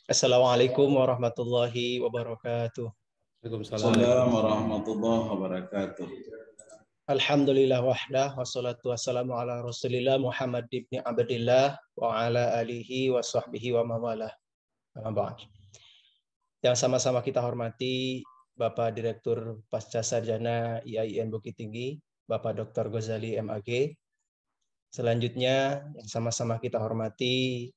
Assalamualaikum warahmatullahi wabarakatuh. Waalaikumsalam. Assalamualaikum warahmatullahi wabarakatuh. Alhamdulillah wahdah wassalatu wassalamu ala Rasulillah Muhammad ibn Abdillah wa ala alihi wa sahbihi wa mawalah. Yang sama-sama kita hormati Bapak Direktur Pasca Sarjana IAIN Bukit Tinggi, Bapak Dr. Ghazali MAG. Selanjutnya yang sama-sama kita hormati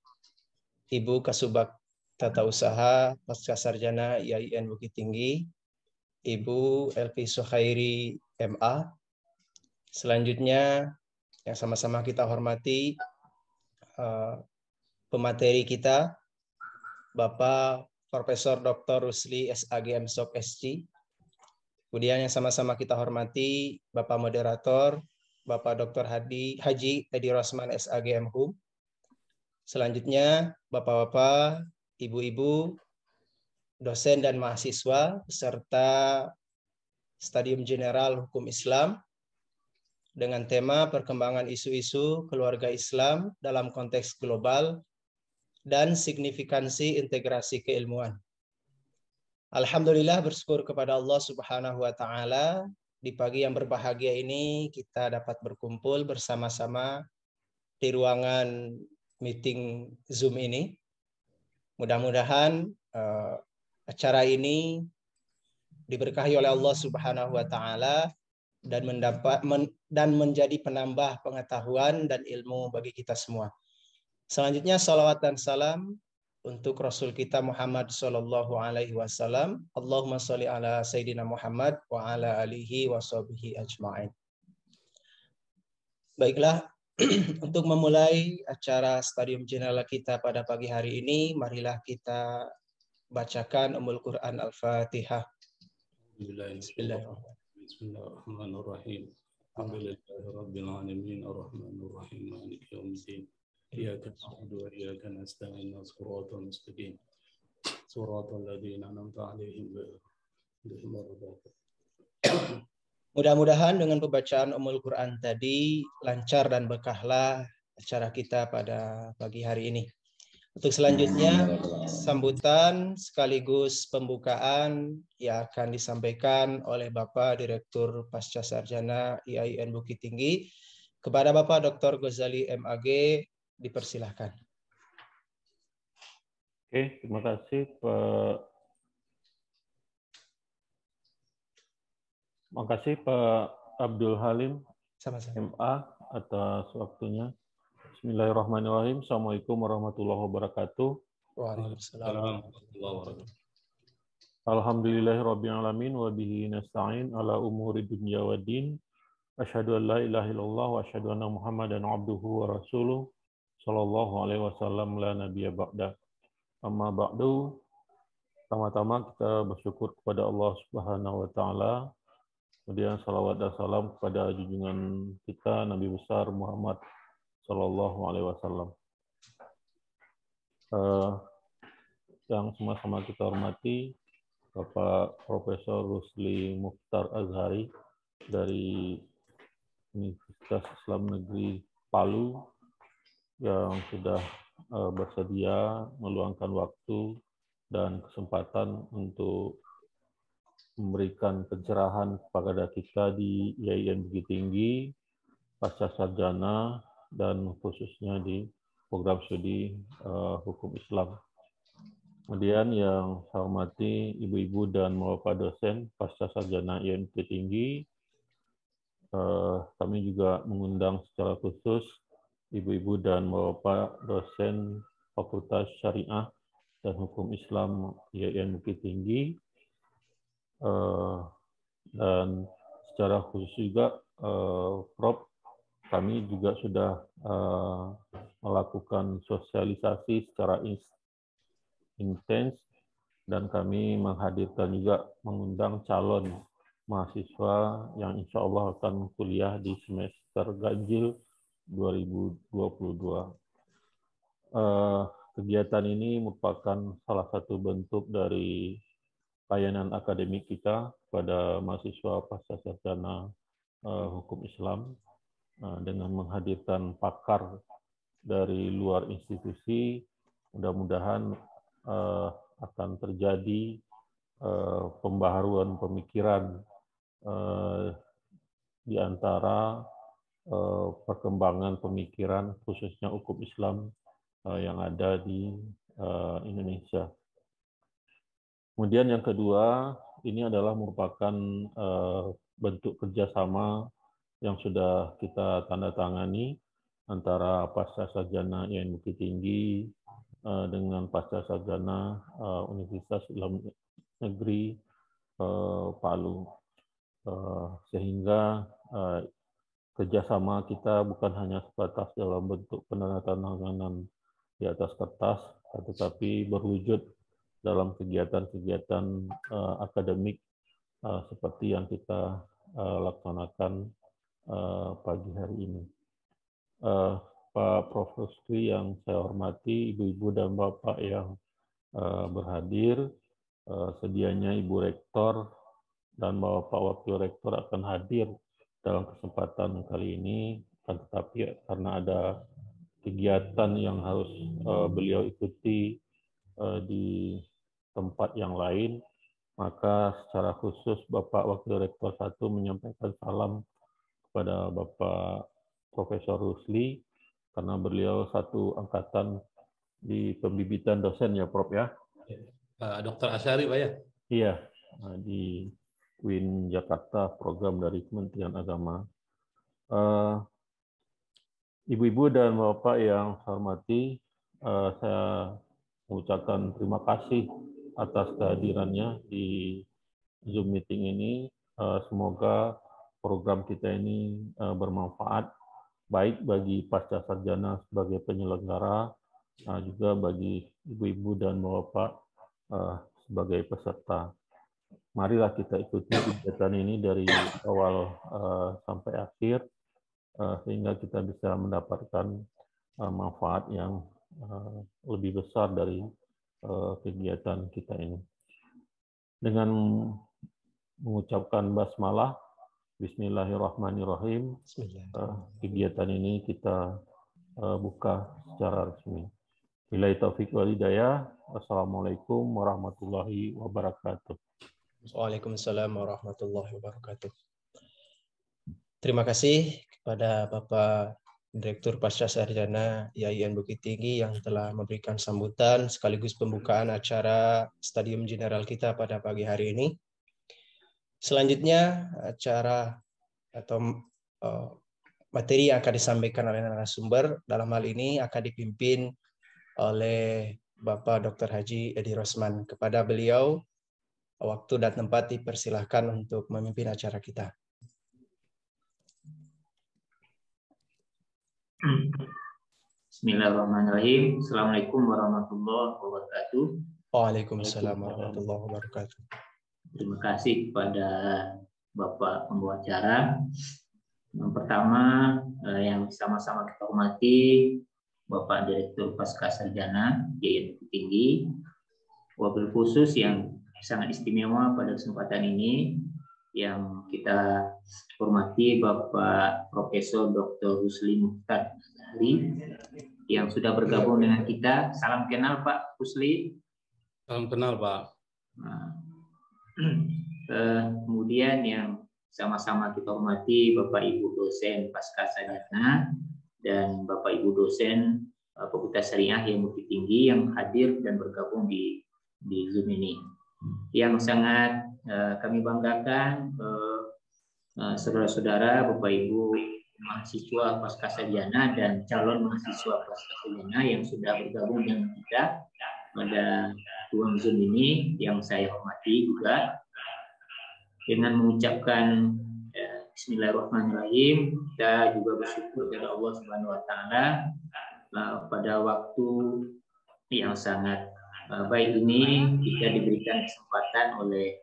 Ibu Kasubag Tata Usaha Pasca Sarjana IAIN Bukit Tinggi, Ibu Elvi Sukhairi MA. Selanjutnya yang sama-sama kita hormati pemateri kita Bapak Profesor Dr. Rusli SAG MSOK SC. Kemudian yang sama-sama kita hormati Bapak Moderator Bapak Dr. Haji Edi Rosman SAG MHUM. Selanjutnya Bapak-bapak, Ibu-ibu, dosen dan mahasiswa beserta Stadium General Hukum Islam dengan tema perkembangan isu-isu keluarga Islam dalam konteks global dan signifikansi integrasi keilmuan. Alhamdulillah bersyukur kepada Allah Subhanahu wa taala di pagi yang berbahagia ini kita dapat berkumpul bersama-sama di ruangan meeting Zoom ini. Mudah-mudahan acara ini diberkahi oleh Allah Subhanahu wa taala dan menjadi penambah pengetahuan dan ilmu bagi kita semua. Selanjutnya salawat dan salam untuk Rasul kita Muhammad sallallahu alaihi wasallam. Allahumma sholli ala sayyidina Muhammad wa ala alihi wa sahbihi ajma'in. Baiklah, untuk memulai acara Stadium General kita pada pagi hari ini, marilah kita bacakan Ummul Quran Al-Fatihah. Bismillahirrahmanirrahim. Bismillahirrahmanirrahim. Alhamdulillahirabbil alamin arrahmanir rahim maliki yaumiddin. Iyyaka na'budu wa iyyaka nasta'in shiratal mustaqim. Shiratal ladzina an'amta 'alaihim ghairil maghdubi. Mudah-mudahan dengan pembacaan Ummul Quran tadi lancar dan berkahlah acara kita pada pagi hari ini. Untuk selanjutnya sambutan sekaligus pembukaan yang akan disampaikan oleh Bapak Direktur Pasca Sarjana IAIN Bukit Tinggi kepada Bapak Dr. Ghazali MAG, dipersilahkan. Oke, terima kasih Pak. Terima kasih Pak Abdul Halim MA atas waktunya. Bismillahirrahmanirrahim. Assalamualaikum warahmatullahi wabarakatuh. Waalaikumsalam. Alhamdulillahirabbil alamin wa bihi nasta'in ala umuri dunya waddin. Asyhadu an la ilaha illallah wa asyhadu anna Muhammadan abduhu wa rasuluh sallallahu alaihi wasallam la nabiyya ba'da. Amma ba'du. Pertama-tama kita bersyukur kepada Allah Subhanahu wa taala. Kemudian salawat dan salam kepada junjungan kita Nabi besar Muhammad sallallahu alaihi wasallam. Yang sama-sama kita hormati Bapak Profesor Rusli Mukhtar Azhari dari Universitas Islam Negeri Palu yang sudah bersedia meluangkan waktu dan kesempatan untuk memberikan pencerahan kepada kita di IAIN Bukit Tinggi, Pasca Sarjana, dan khususnya di program studi Hukum Islam. Kemudian yang saya hormati Ibu-ibu dan Bapak dosen Pasca Sarjana IAIN Bukit Tinggi, kami juga mengundang secara khusus Ibu-ibu dan Bapak dosen Fakultas Syariah dan Hukum Islam IAIN Bukit Tinggi, dan secara khusus juga Prof, kami juga sudah melakukan sosialisasi secara intens dan kami menghadirkan juga mengundang calon mahasiswa yang insya Allah akan kuliah di semester ganjil 2022. Kegiatan ini merupakan salah satu bentuk dari layanan akademik kita pada mahasiswa pasca sarjana hukum Islam dengan menghadirkan pakar dari luar institusi. Mudah-mudahan akan terjadi pembaharuan pemikiran di antara perkembangan pemikiran khususnya hukum Islam yang ada di Indonesia. Kemudian yang kedua, ini adalah merupakan bentuk kerjasama yang sudah kita tanda tangani antara Pasca Sarjana IAIN Bukit Tinggi dengan Pasca Sarjana Universitas Islam Negeri Palu, sehingga kerjasama kita bukan hanya sebatas dalam bentuk penandatanganan di atas kertas, tetapi berwujud dalam kegiatan-kegiatan akademik seperti yang kita laksanakan pagi hari ini. Pak Prof. Rusli yang saya hormati, Ibu-ibu dan Bapak yang berhadir, sedianya Ibu Rektor dan Bapak Wakil Rektor akan hadir dalam kesempatan kali ini, tetapi karena ada kegiatan yang harus beliau ikuti di tempat yang lain, maka secara khusus Bapak Wakil Rektor 1 menyampaikan salam kepada Bapak Profesor Rusli, karena beliau satu angkatan di pembibitan dosen ya Prof ya? Dr. Asyari Pak ya? Iya, di UIN Jakarta, program dari Kementerian Agama. Ibu-ibu dan Bapak yang saya hormati, saya mengucapkan terima kasih atas kehadirannya di Zoom meeting ini. Semoga program kita ini bermanfaat, baik bagi pasca sarjana sebagai penyelenggara, juga bagi ibu-ibu dan bapak sebagai peserta. Marilah kita ikuti kegiatan ini dari awal sampai akhir, sehingga kita bisa mendapatkan manfaat yang lebih besar dari kegiatan kita ini. Dengan mengucapkan basmalah, Bismillahirrahmanirrahim, kegiatan ini kita buka secara resmi. Billahi taufiq wal hidayah. Wassalamualaikum warahmatullahi wabarakatuh. Waalaikumsalam warahmatullahi wabarakatuh. Terima kasih kepada Bapak Direktur Pasca Sarjana IAIN Bukit Tinggi yang telah memberikan sambutan sekaligus pembukaan acara Stadium General kita pada pagi hari ini. Selanjutnya acara atau materi yang akan disampaikan oleh narasumber dalam hal ini akan dipimpin oleh Bapak Dr. Haji Edi Rosman. Kepada beliau waktu dan tempat dipersilahkan untuk memimpin acara kita. Bismillahirrahmanirrahim. Assalamualaikum warahmatullahi wabarakatuh. Waalaikumsalam warahmatullahi wabarakatuh. Terima kasih kepada Bapak pembawa acara. Yang pertama, yang sama-sama kita hormati Bapak Direktur Pasca Sarjana IAIN Bukit Tinggi, wabil khusus yang sangat istimewa pada kesempatan ini yang kita hormati Bapak Profesor Dr. Rusli Mukhtar yang sudah bergabung dengan kita. Salam kenal Pak Rusli. Salam kenal Pak. Kemudian yang sama-sama kita hormati Bapak Ibu dosen Pasca Sarjana dan Bapak Ibu dosen Fakultas Syariah IAIN Bukit Tinggi yang hadir dan bergabung di Zoom ini. Yang sangat kami banggakan saudara-saudara, Bapak Ibu mahasiswa Pasca Sarjana dan calon mahasiswa Pasca Sarjana yang sudah bergabung dengan kita pada ruang Zoom ini, yang saya hormati juga. Dengan mengucapkan Bismillahirrahmanirrahim, kita juga bersyukur kepada Allah Subhanahu wa taala pada waktu yang sangat baik ini kita diberikan kesempatan oleh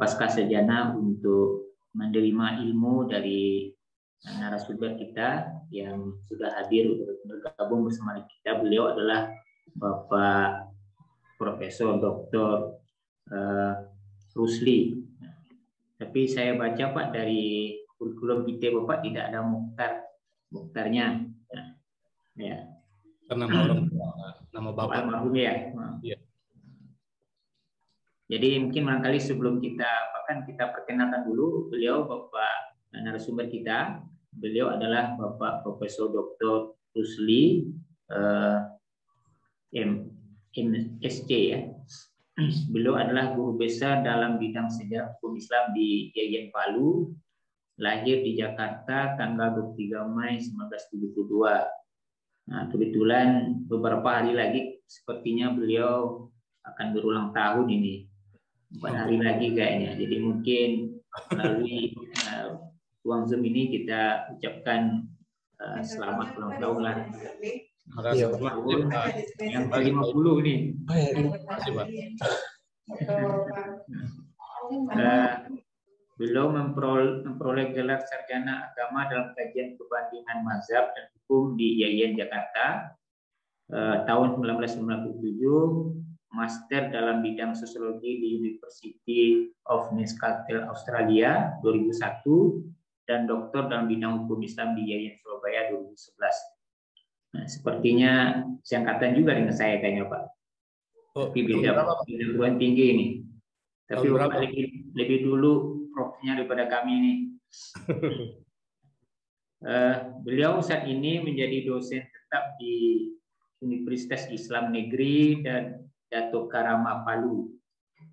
Pasca Sarjana untuk menerima ilmu dari narasumber kita yang sudah hadir untuk bergabung bersama kita. Beliau adalah Bapak Profesor Dr. Rusli. Tapi saya baca Pak dari kurikulum kita Bapak tidak ada Mukhtarnya. Ya. Karena nama orang nama Bapak almarhum ya. Iya. Jadi mungkin barangkali sebelum kita perkenalkan dulu beliau Bapak narasumber kita. Beliau adalah Bapak Profesor Dr. Rusli MSc ya. Beliau adalah guru besar dalam bidang sejarah hukum Islam di IAIN Palu. Lahir di Jakarta tanggal 23 Mei 1972. Nah, kebetulan beberapa hari lagi sepertinya beliau akan berulang tahun ini. 4 hari lagi kayaknya. Jadi mungkin melalui ruang Zoom ini kita ucapkan selamat ulang tahun lah. Makasih Pak. Yang ke-50 nih. Makasih Pak. Beliau memperoleh gelar sarjana agama dalam kajian perbandingan mazhab dan hukum di IAIN Jakarta tahun 1997. Master dalam bidang sosiologi di University of Newcastle Australia 2001 dan doktor dalam bidang hukum Islam di IAIN Surabaya 2011. Nah, sepertinya seangkatan juga dengan saya kayaknya Pak. Tapi beda perguruan tinggi ini. Tapi Bapak lebih dulu profnya daripada kami ini. Beliau saat ini menjadi dosen tetap di Universitas Islam Negeri dan Dato Karama Palu.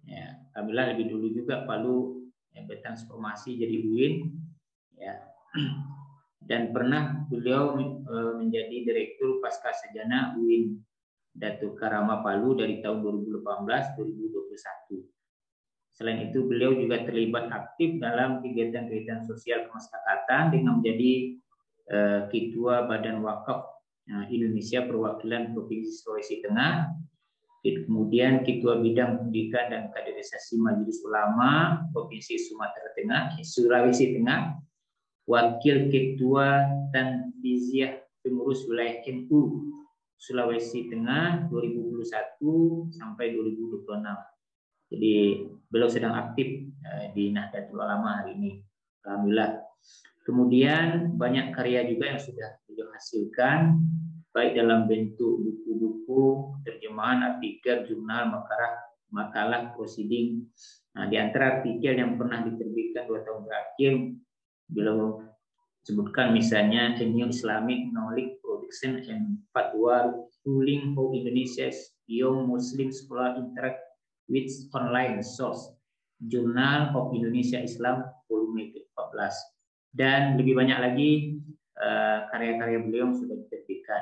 Ya, alhamdulillah lebih dulu juga Palu bertransformasi jadi UIN. Ya. Dan pernah beliau menjadi Direktur Pascasarjana UIN Dato Karama Palu dari tahun 2018-2021. Selain itu beliau juga terlibat aktif dalam kegiatan-kegiatan sosial kemasyarakatan dengan menjadi Ketua Badan Wakaf Indonesia Perwakilan Provinsi Sulawesi Tengah. Kemudian Ketua Bidang Pendidikan dan Kaderisasi Majelis Ulama Provinsi Sulawesi Tengah, Wakil Ketua Tanfiziah Pengurus Wilayah NU Sulawesi Tengah 2021 sampai 2026. Jadi beliau sedang aktif di Nahdlatul Ulama hari ini. Alhamdulillah. Kemudian banyak karya juga yang sudah beliau hasilkan, baik dalam bentuk buku-buku, terjemahan, artikel, jurnal, makalah, proceeding. Nah, di antara artikel yang pernah diterbitkan 2 tahun terakhir, beliau sebutkan misalnya A New Islamic Knowledge Production and Fatwa Ruling How Indonesia's Young Muslim Scholar Interact with Online Source, Journal of Indonesia Islam, volume 14. Dan lebih banyak lagi karya-karya beliau yang sudah diterbitkan.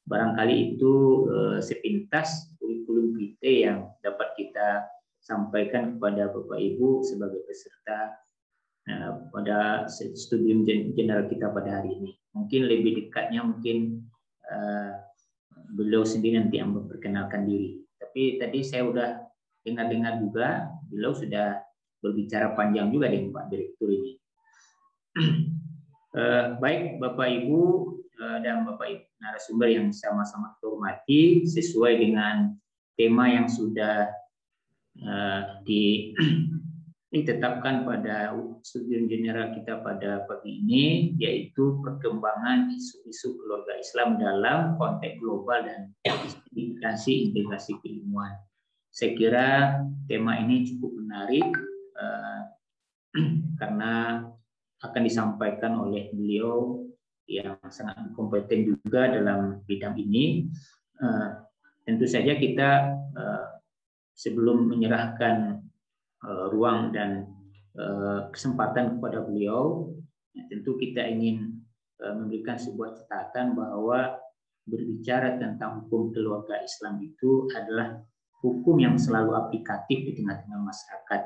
Barangkali itu sepintas kurikulum vitae yang dapat kita sampaikan kepada Bapak Ibu sebagai peserta pada studium general kita pada hari ini. Mungkin lebih dekatnya beliau sendiri nanti yang memperkenalkan diri. Tapi tadi saya udah dengar-dengar juga beliau sudah berbicara panjang juga dengan Pak Direktur ini. Baik Bapak Ibu dan Bapak Ibu narasumber yang sama-sama hormati, sesuai dengan tema yang sudah ditetapkan pada studium general kita pada pagi ini, yaitu perkembangan isu-isu keluarga Islam dalam konteks global dan integrasi keilmuan. Saya kira tema ini cukup menarik karena akan disampaikan oleh beliau yang sangat kompeten juga dalam bidang ini. Tentu saja kita sebelum menyerahkan ruang dan kesempatan kepada beliau, tentu kita ingin memberikan sebuah catatan bahwa berbicara tentang hukum keluarga Islam itu adalah hukum yang selalu aplikatif di tengah-tengah masyarakat,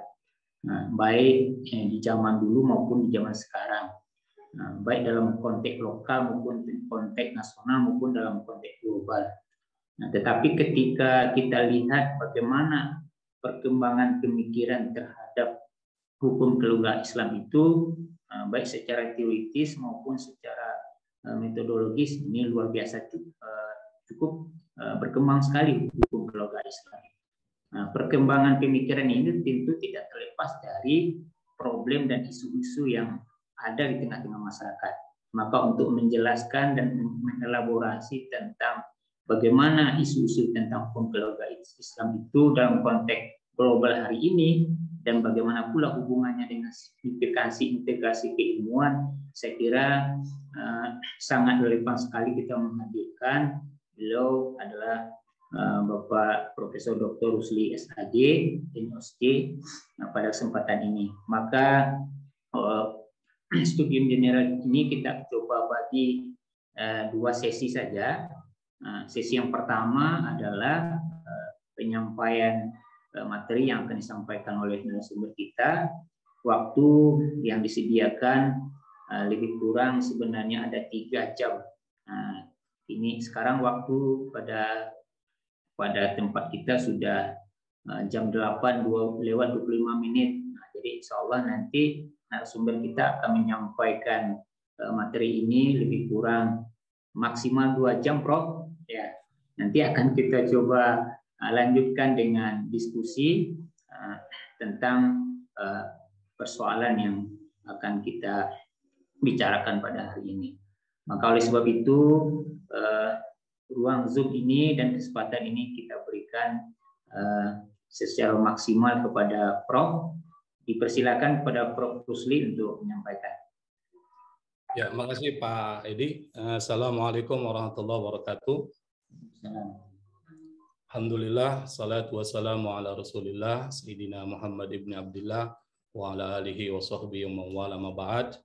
baik di zaman dulu maupun di zaman sekarang. Baik dalam konteks lokal maupun konteks nasional maupun dalam konteks global. Tetapi ketika kita lihat bagaimana perkembangan pemikiran terhadap hukum keluarga Islam itu, baik secara teoritis maupun secara metodologis, ini luar biasa cukup berkembang sekali hukum keluarga Islam. Perkembangan pemikiran ini tentu tidak terlepas dari problem dan isu-isu yang ada di tengah-tengah masyarakat. Maka untuk menjelaskan dan mengelaborasi tentang bagaimana isu-isu tentang hukum keluarga Islam itu dalam konteks global hari ini dan bagaimana pula hubungannya dengan signifikansi integrasi keilmuan, saya kira sangat relevan sekali kita menghadirkan. Beliau adalah Bapak Profesor Dr. Rusli SAG, MSc, pada kesempatan ini. Maka studium general ini kita coba bagi dua sesi saja. Sesi yang pertama adalah penyampaian materi yang akan disampaikan oleh narasumber kita. Waktu yang disediakan lebih kurang sebenarnya ada 3 jam. Ini sekarang waktu pada tempat kita sudah jam 8 lewat 25 menit. Jadi insya Allah nanti narasumber kita akan menyampaikan materi ini lebih kurang maksimal 2 jam, Prof. Ya, nanti akan kita coba lanjutkan dengan diskusi tentang persoalan yang akan kita bicarakan pada hari ini. Maka oleh sebab itu ruang Zoom ini dan kesempatan ini kita berikan secara maksimal kepada Prof. Dipersilakan kepada Prof. Rusli untuk menyampaikan. Ya, makasih Pak Edi. Assalamualaikum warahmatullahi wabarakatuh. Alhamdulillah, salatu wassalamu ala Rasulillah, Sayyidina Muhammad ibn Abdullah, wa ala alihi wa sahbihi wa wala ma ba'd.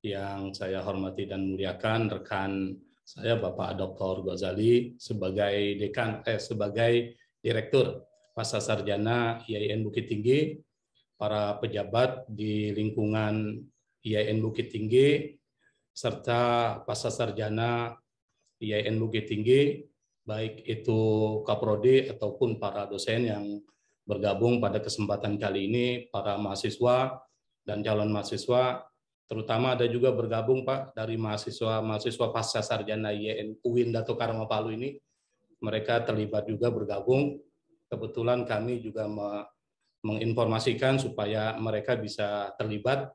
Yang saya hormati dan muliakan rekan saya Bapak Dr. Ghazali sebagai sebagai Direktur Pasca Sarjana IAIN Bukit Tinggi, para pejabat di lingkungan IAIN Bukit Tinggi, serta Pasca Sarjana IAIN Bukit Tinggi, baik itu Kaprodi ataupun para dosen yang bergabung pada kesempatan kali ini, para mahasiswa dan calon mahasiswa, terutama ada juga bergabung Pak dari mahasiswa Pasca Sarjana IAIN UIN Dato Karama Palu ini, mereka terlibat juga bergabung. Kebetulan kami juga menginformasikan supaya mereka bisa terlibat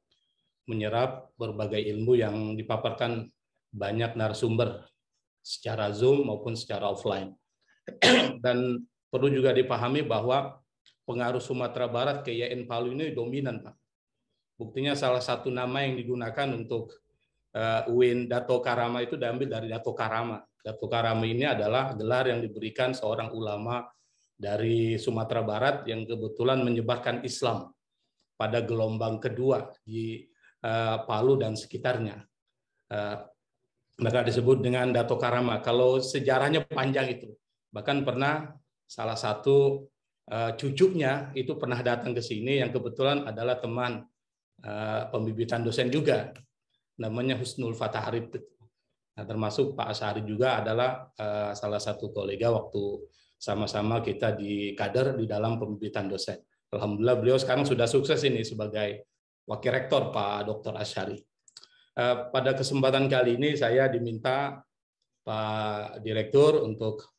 menyerap berbagai ilmu yang dipaparkan banyak narasumber secara Zoom maupun secara offline. Dan perlu juga dipahami bahwa pengaruh Sumatera Barat ke IAIN Palu ini dominan, Pak. Buktinya salah satu nama yang digunakan untuk UIN Dato Karama itu diambil dari Dato Karama. Dato Karama ini adalah gelar yang diberikan seorang ulama dari Sumatera Barat yang kebetulan menyebarkan Islam pada gelombang kedua di Palu dan sekitarnya. Maka disebut dengan Dato Karama. Kalau sejarahnya panjang itu. Bahkan pernah salah satu cucunya itu pernah datang ke sini yang kebetulan adalah teman pembibitan dosen juga. Namanya Husnul Fatah Arif. Nah, termasuk Pak Asyari juga adalah salah satu kolega waktu sama-sama kita di kader di dalam pembibitan dosen. Alhamdulillah beliau sekarang sudah sukses ini sebagai Wakil Rektor Pak Dr. Asyari. Pada kesempatan kali ini saya diminta Pak Direktur untuk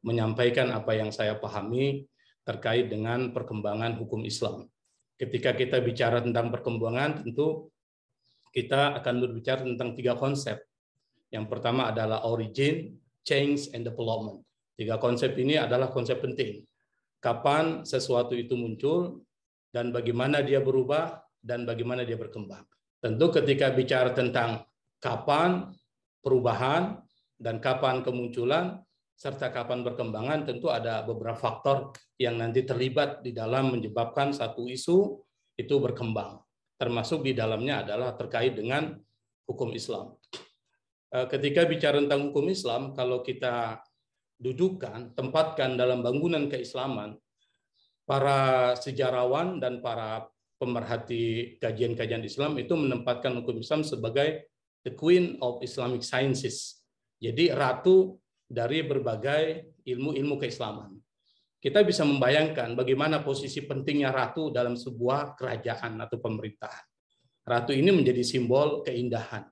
menyampaikan apa yang saya pahami terkait dengan perkembangan hukum Islam. Ketika kita bicara tentang perkembangan, tentu kita akan berbicara tentang 3 konsep. Yang pertama adalah origin, change, and development. 3 konsep ini adalah konsep penting. Kapan sesuatu itu muncul, dan bagaimana dia berubah, dan bagaimana dia berkembang. Tentu ketika bicara tentang kapan perubahan dan kapan kemunculan serta kapan perkembangan, tentu ada beberapa faktor yang nanti terlibat di dalam menyebabkan satu isu itu berkembang. Termasuk di dalamnya adalah terkait dengan hukum Islam. Ketika bicara tentang hukum Islam, kalau kita dudukkan, tempatkan dalam bangunan keislaman, para sejarawan dan para pemerhati kajian-kajian Islam itu menempatkan hukum Islam sebagai the Queen of Islamic Sciences. Jadi ratu dari berbagai ilmu-ilmu keislaman. Kita bisa membayangkan bagaimana posisi pentingnya ratu dalam sebuah kerajaan atau pemerintahan. Ratu ini menjadi simbol keindahan.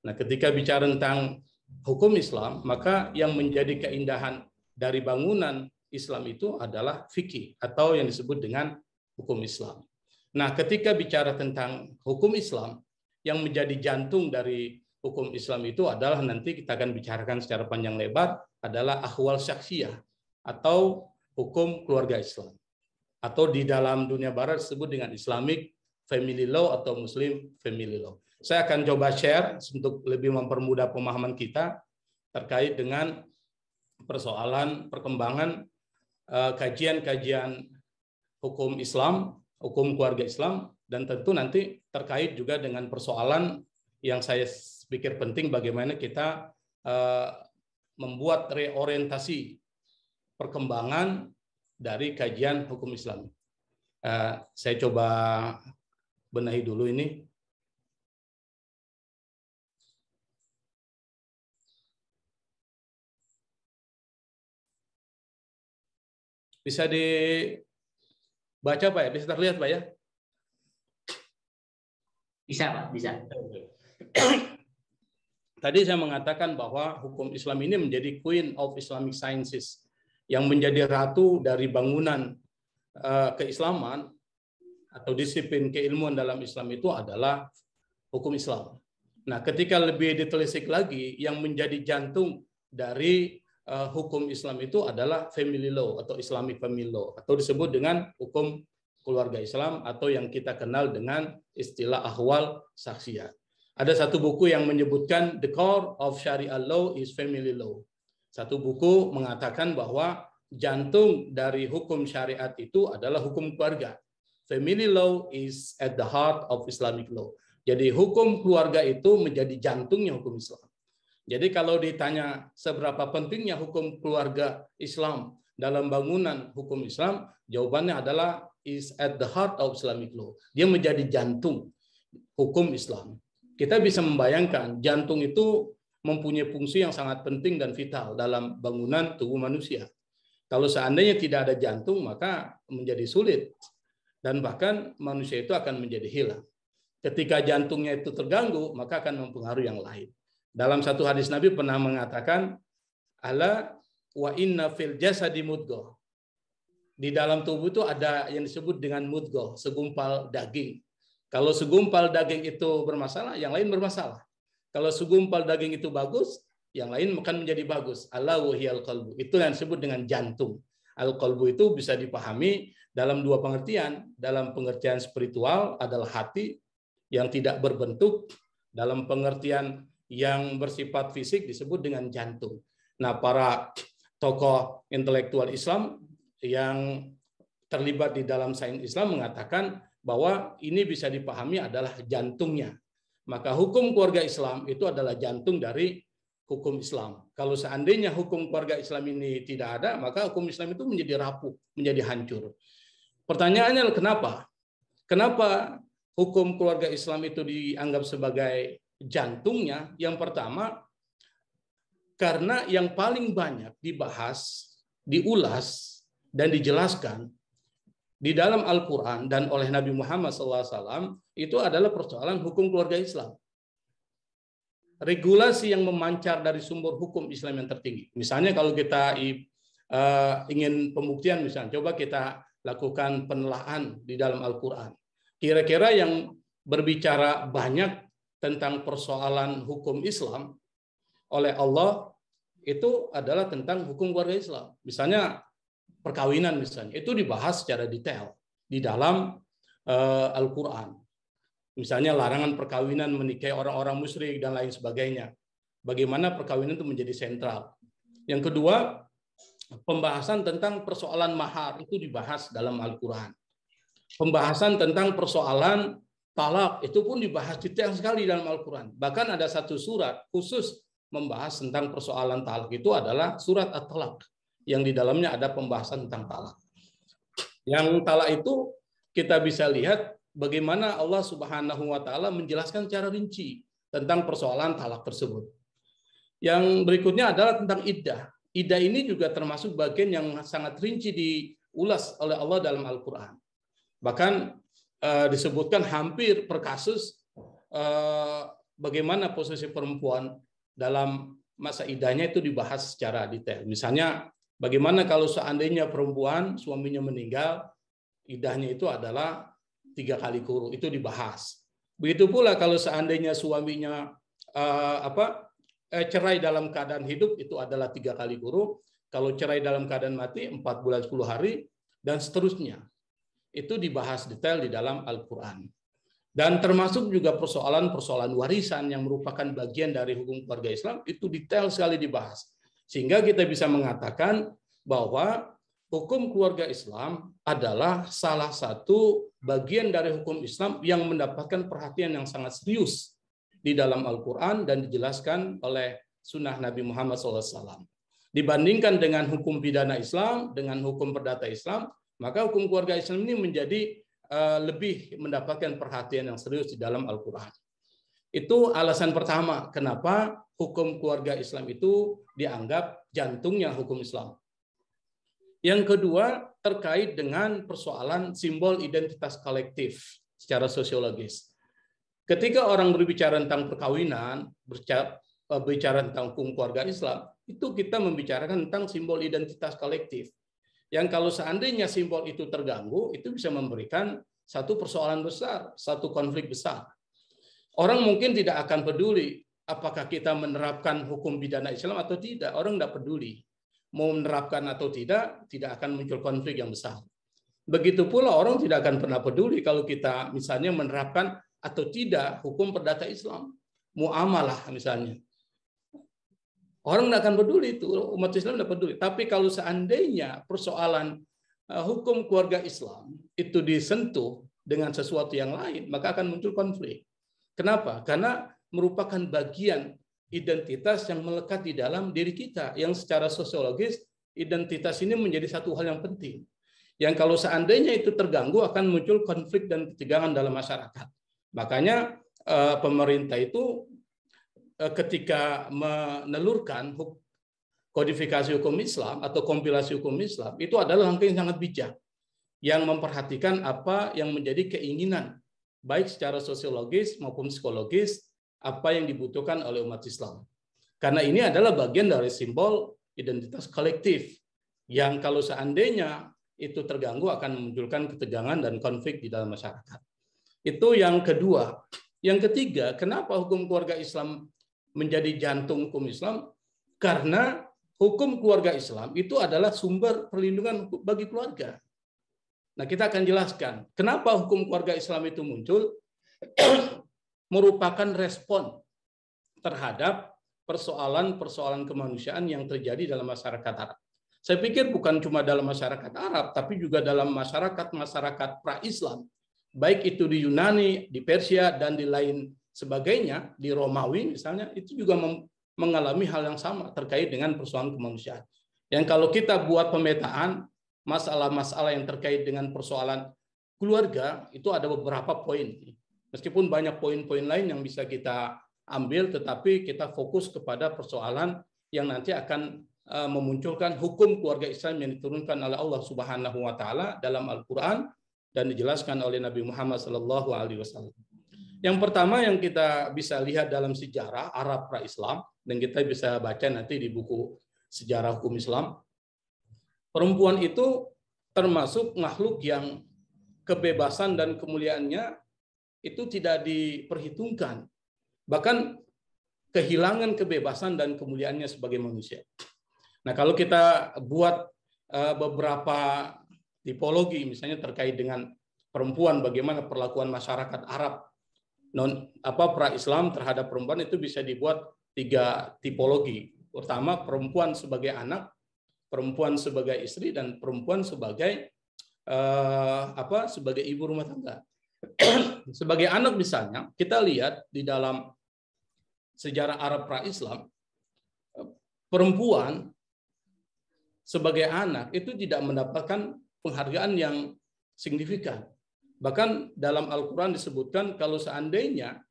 Nah, ketika bicara tentang hukum Islam, maka yang menjadi keindahan dari bangunan Islam itu adalah fikih atau yang disebut dengan hukum Islam. Nah, ketika bicara tentang hukum Islam, yang menjadi jantung dari hukum Islam itu adalah nanti kita akan bicarakan secara panjang lebar adalah ahwal syakhsiyah atau hukum keluarga Islam. atau di dalam dunia barat disebut dengan Islamic Family Law atau Muslim Family Law. Saya akan coba share untuk lebih mempermudah pemahaman kita terkait dengan persoalan perkembangan kajian-kajian hukum Islam, hukum keluarga Islam, dan tentu nanti terkait juga dengan persoalan yang saya pikir penting bagaimana kita membuat reorientasi perkembangan dari kajian hukum Islam. Saya coba benahi dulu ini. Bisa dibaca Pak ya? Bisa terlihat Pak ya? Bisa Pak, bisa. Tadi saya mengatakan bahwa hukum Islam ini menjadi Queen of Islamic Sciences, yang menjadi ratu dari bangunan keislaman atau disiplin keilmuan dalam Islam itu adalah hukum Islam. Nah, ketika lebih ditelisik lagi, yang menjadi jantung dari hukum Islam itu adalah family law atau Islamic family law, atau disebut dengan hukum keluarga Islam atau yang kita kenal dengan istilah ahwal saksiyah. Ada satu buku yang menyebutkan the core of Sharia law is family law. Satu buku mengatakan bahwa jantung dari hukum syariat itu adalah hukum keluarga. Family law is at the heart of Islamic law. Jadi hukum keluarga itu menjadi jantungnya hukum Islam. Jadi kalau ditanya seberapa pentingnya hukum keluarga Islam dalam bangunan hukum Islam, jawabannya adalah is at the heart of Islamic law. Dia menjadi jantung hukum Islam. Kita bisa membayangkan jantung itu mempunyai fungsi yang sangat penting dan vital dalam bangunan tubuh manusia. Kalau seandainya tidak ada jantung, maka menjadi sulit. Dan bahkan manusia itu akan menjadi hilang. Ketika jantungnya itu terganggu, maka akan mempengaruhi yang lain. Dalam satu hadis Nabi pernah mengatakan, ala wa inna fil jasadi mudghah. Di dalam tubuh itu ada yang disebut dengan mudghah, segumpal daging. Kalau segumpal daging itu bermasalah, yang lain bermasalah. Kalau segumpal daging itu bagus, yang lain akan menjadi bagus. Ala wa hiyal qalbu. Itu yang disebut dengan jantung. Al-qalbu itu bisa dipahami dalam dua pengertian. Dalam pengertian spiritual adalah hati yang tidak berbentuk. Dalam pengertian yang bersifat fisik disebut dengan jantung. Nah, para tokoh intelektual Islam yang terlibat di dalam sains Islam mengatakan bahwa ini bisa dipahami adalah jantungnya. Maka hukum keluarga Islam itu adalah jantung dari hukum Islam. Kalau seandainya hukum keluarga Islam ini tidak ada, maka hukum Islam itu menjadi rapuh, menjadi hancur. Pertanyaannya kenapa? Kenapa hukum keluarga Islam itu dianggap sebagai jantungnya? Yang pertama, karena yang paling banyak dibahas, diulas, dan dijelaskan di dalam Al-Quran dan oleh Nabi Muhammad SAW itu adalah persoalan hukum keluarga Islam. Regulasi yang memancar dari sumber hukum Islam yang tertinggi. Misalnya kalau kita ingin pembuktian, misalnya coba kita lakukan penelaahan di dalam Al-Quran. Kira-kira yang berbicara banyak tentang persoalan hukum Islam oleh Allah itu adalah tentang hukum keluarga Islam. Misalnya perkawinan misalnya, itu dibahas secara detail di dalam Al-Quran. Misalnya larangan perkawinan, menikahi orang-orang musyrik dan lain sebagainya. Bagaimana perkawinan itu menjadi sentral. Yang kedua, pembahasan tentang persoalan mahar itu dibahas dalam Al-Quran. Pembahasan tentang persoalan talak itu pun dibahas detail sekali dalam Al-Quran. Bahkan ada satu surat khusus membahas tentang persoalan talak, itu adalah surat At-Talaq, yang di dalamnya ada pembahasan tentang talak. Yang talak itu kita bisa lihat bagaimana Allah Subhanahu wa taala menjelaskan secara rinci tentang persoalan talak tersebut. Yang berikutnya adalah tentang iddah. Iddah ini juga termasuk bagian yang sangat rinci diulas oleh Allah dalam Al-Qur'an. Bahkan disebutkan hampir per kasus bagaimana posisi perempuan dalam masa iddahnya itu dibahas secara detail. Misalnya bagaimana kalau seandainya perempuan suaminya meninggal, iddahnya itu adalah 3 kali quru, itu dibahas. Begitu pula kalau seandainya suaminya cerai dalam keadaan hidup, itu adalah 3 kali quru. Kalau cerai dalam keadaan mati 4 bulan 10 hari dan seterusnya. itu dibahas detail di dalam Al-Quran. Dan termasuk juga persoalan-persoalan warisan yang merupakan bagian dari hukum keluarga Islam, itu detail sekali dibahas. Sehingga kita bisa mengatakan bahwa hukum keluarga Islam adalah salah satu bagian dari hukum Islam yang mendapatkan perhatian yang sangat serius di dalam Al-Quran dan dijelaskan oleh sunnah Nabi Muhammad SAW. Dibandingkan dengan hukum pidana Islam, dengan hukum perdata Islam, maka hukum keluarga Islam ini menjadi lebih mendapatkan perhatian yang serius di dalam Al-Quran. Itu alasan pertama kenapa hukum keluarga Islam itu dianggap jantungnya hukum Islam. Yang kedua, terkait dengan persoalan simbol identitas kolektif secara sosiologis. Ketika orang berbicara tentang perkawinan, berbicara tentang hukum keluarga Islam, itu kita membicarakan tentang simbol identitas kolektif. Yang kalau seandainya simbol itu terganggu, itu bisa memberikan satu persoalan besar, satu konflik besar. Orang mungkin tidak akan peduli apakah kita menerapkan hukum pidana Islam atau tidak. Orang tidak peduli. Mau menerapkan atau tidak akan muncul konflik yang besar. Begitu pula orang tidak akan pernah peduli kalau kita misalnya menerapkan atau tidak hukum perdata Islam. Muamalah misalnya. Orang tidak akan peduli itu, umat Islam tidak peduli. Tapi kalau seandainya persoalan hukum keluarga Islam itu disentuh dengan sesuatu yang lain, maka akan muncul konflik. Kenapa? Karena merupakan bagian identitas yang melekat di dalam diri kita, yang secara sosiologis identitas ini menjadi satu hal yang penting. Yang kalau seandainya itu terganggu akan muncul konflik dan ketegangan dalam masyarakat. Makanya pemerintah itu ketika menelurkan kodifikasi hukum Islam atau kompilasi hukum Islam, itu adalah langkah yang sangat bijak, yang memperhatikan apa yang menjadi keinginan, baik secara sosiologis maupun psikologis, apa yang dibutuhkan oleh umat Islam. Karena ini adalah bagian dari simbol identitas kolektif, yang kalau seandainya itu terganggu akan memunculkan ketegangan dan konflik di dalam masyarakat. Itu yang kedua. Yang ketiga, kenapa hukum keluarga Islam menjadi jantung hukum Islam? Karena hukum keluarga Islam itu adalah sumber perlindungan bagi keluarga. Nah, kita akan jelaskan kenapa hukum keluarga Islam itu muncul. Merupakan respon terhadap persoalan-persoalan kemanusiaan yang terjadi dalam masyarakat Arab. Saya pikir bukan cuma dalam masyarakat Arab, tapi juga dalam masyarakat pra-Islam. Baik itu di Yunani, di Persia, dan di lain sebagainya, di Romawi misalnya, itu juga mengalami hal yang sama terkait dengan persoalan kemanusiaan. Yang kalau kita buat pemetaan, masalah-masalah yang terkait dengan persoalan keluarga, itu ada beberapa poin. Meskipun banyak poin-poin lain yang bisa kita ambil, tetapi kita fokus kepada persoalan yang nanti akan memunculkan hukum keluarga Islam yang diturunkan oleh Allah Subhanahu wa taala dalam Al-Qur'an dan dijelaskan oleh Nabi Muhammad SAW. Yang pertama yang kita bisa lihat dalam sejarah Arab pra-Islam, dan kita bisa baca nanti di buku Sejarah Hukum Islam, perempuan itu termasuk makhluk yang kebebasan dan kemuliaannya itu tidak diperhitungkan. Bahkan kehilangan kebebasan dan kemuliaannya sebagai manusia. Nah, kalau kita buat beberapa tipologi, misalnya terkait dengan perempuan, bagaimana perlakuan masyarakat Arab pra-Islam terhadap perempuan, itu bisa dibuat 3 tipologi. Pertama, perempuan sebagai anak, perempuan sebagai istri, dan perempuan sebagai sebagai ibu rumah tangga. Sebagai anak misalnya, kita lihat di dalam sejarah Arab pra-Islam, perempuan sebagai anak itu tidak mendapatkan penghargaan yang signifikan. Bahkan dalam Al-Quran disebutkan kalau seandainya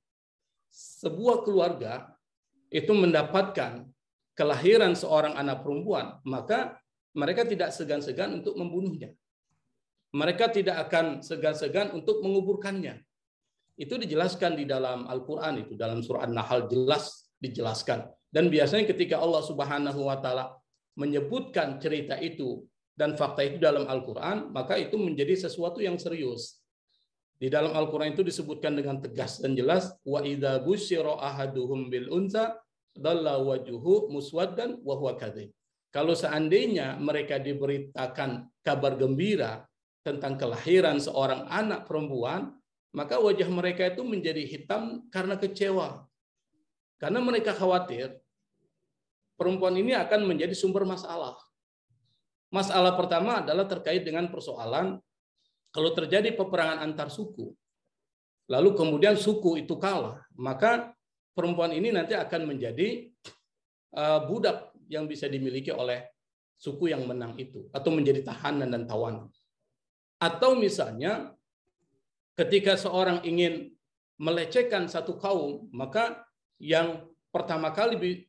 sebuah keluarga itu mendapatkan kelahiran seorang anak perempuan, maka mereka tidak segan-segan untuk membunuhnya. Mereka tidak akan segan-segan untuk menguburkannya. Itu dijelaskan di dalam Al-Quran, itu dalam surah An-Nahl jelas dijelaskan. Dan biasanya ketika Allah Subhanahu wa taala menyebutkan cerita itu dan fakta itu dalam Al-Quran, maka itu menjadi sesuatu yang serius. Di dalam Al-Quran itu disebutkan dengan tegas dan jelas, wa idza busyira ahaduhum bil unsa dalla wajhuhu muswaddan wa huwa kadzib. Kalau seandainya mereka diberitakan kabar gembira tentang kelahiran seorang anak perempuan, maka wajah mereka itu menjadi hitam karena kecewa. Karena mereka khawatir perempuan ini akan menjadi sumber masalah. Masalah pertama adalah terkait dengan persoalan kalau terjadi peperangan antar suku, lalu kemudian suku itu kalah, maka perempuan ini nanti akan menjadi budak yang bisa dimiliki oleh suku yang menang itu, atau menjadi tahanan dan tawanan. Atau misalnya ketika seorang ingin melecehkan satu kaum, maka yang pertama kali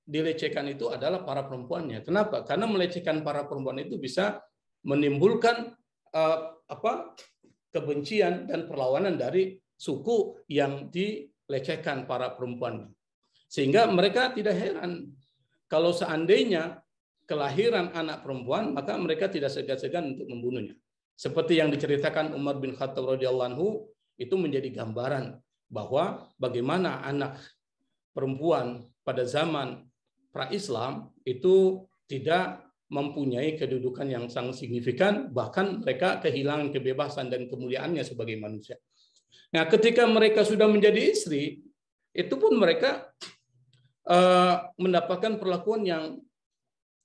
dilecehkan itu adalah para perempuannya. Kenapa? Karena melecehkan para perempuan itu bisa menimbulkan kebencian dan perlawanan dari suku yang dilecehkan para perempuannya. Sehingga mereka tidak heran kalau seandainya kelahiran anak perempuan, maka mereka tidak segan-segan untuk membunuhnya. Seperti yang diceritakan Umar bin Khattab radhiyallahu anhu, itu menjadi gambaran bahwa bagaimana anak perempuan pada zaman pra-Islam itu tidak mempunyai kedudukan yang sangat signifikan, bahkan mereka kehilangan kebebasan dan kemuliaannya sebagai manusia. Nah, ketika mereka sudah menjadi istri, itu pun mereka mendapatkan perlakuan yang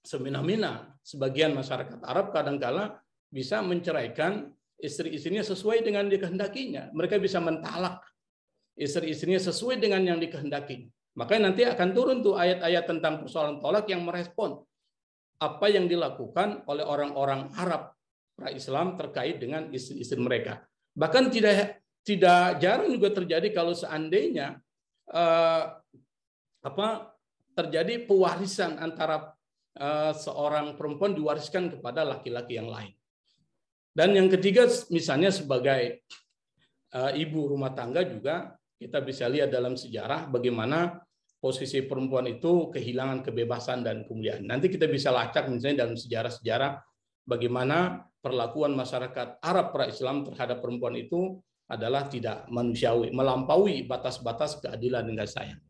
semena-mena. Sebagian masyarakat Arab kadang-kala bisa menceraikan istri-istrinya sesuai dengan dikehendakinya. Mereka bisa mentalak istri-istrinya sesuai dengan yang dikehendakinya. Makanya nanti akan turun tuh ayat-ayat tentang persoalan tolak yang merespon apa yang dilakukan oleh orang-orang Arab pra-Islam terkait dengan istri-istri mereka. Bahkan tidak jarang juga terjadi kalau seandainya terjadi pewarisan antara seorang perempuan diwariskan kepada laki-laki yang lain. Dan yang ketiga, misalnya sebagai ibu rumah tangga juga kita bisa lihat dalam sejarah bagaimana posisi perempuan itu kehilangan kebebasan dan kemuliaan. Nanti kita bisa lacak misalnya dalam sejarah-sejarah bagaimana perlakuan masyarakat Arab pra-Islam terhadap perempuan itu adalah tidak manusiawi, melampaui batas-batas keadilan dan kasih sayang.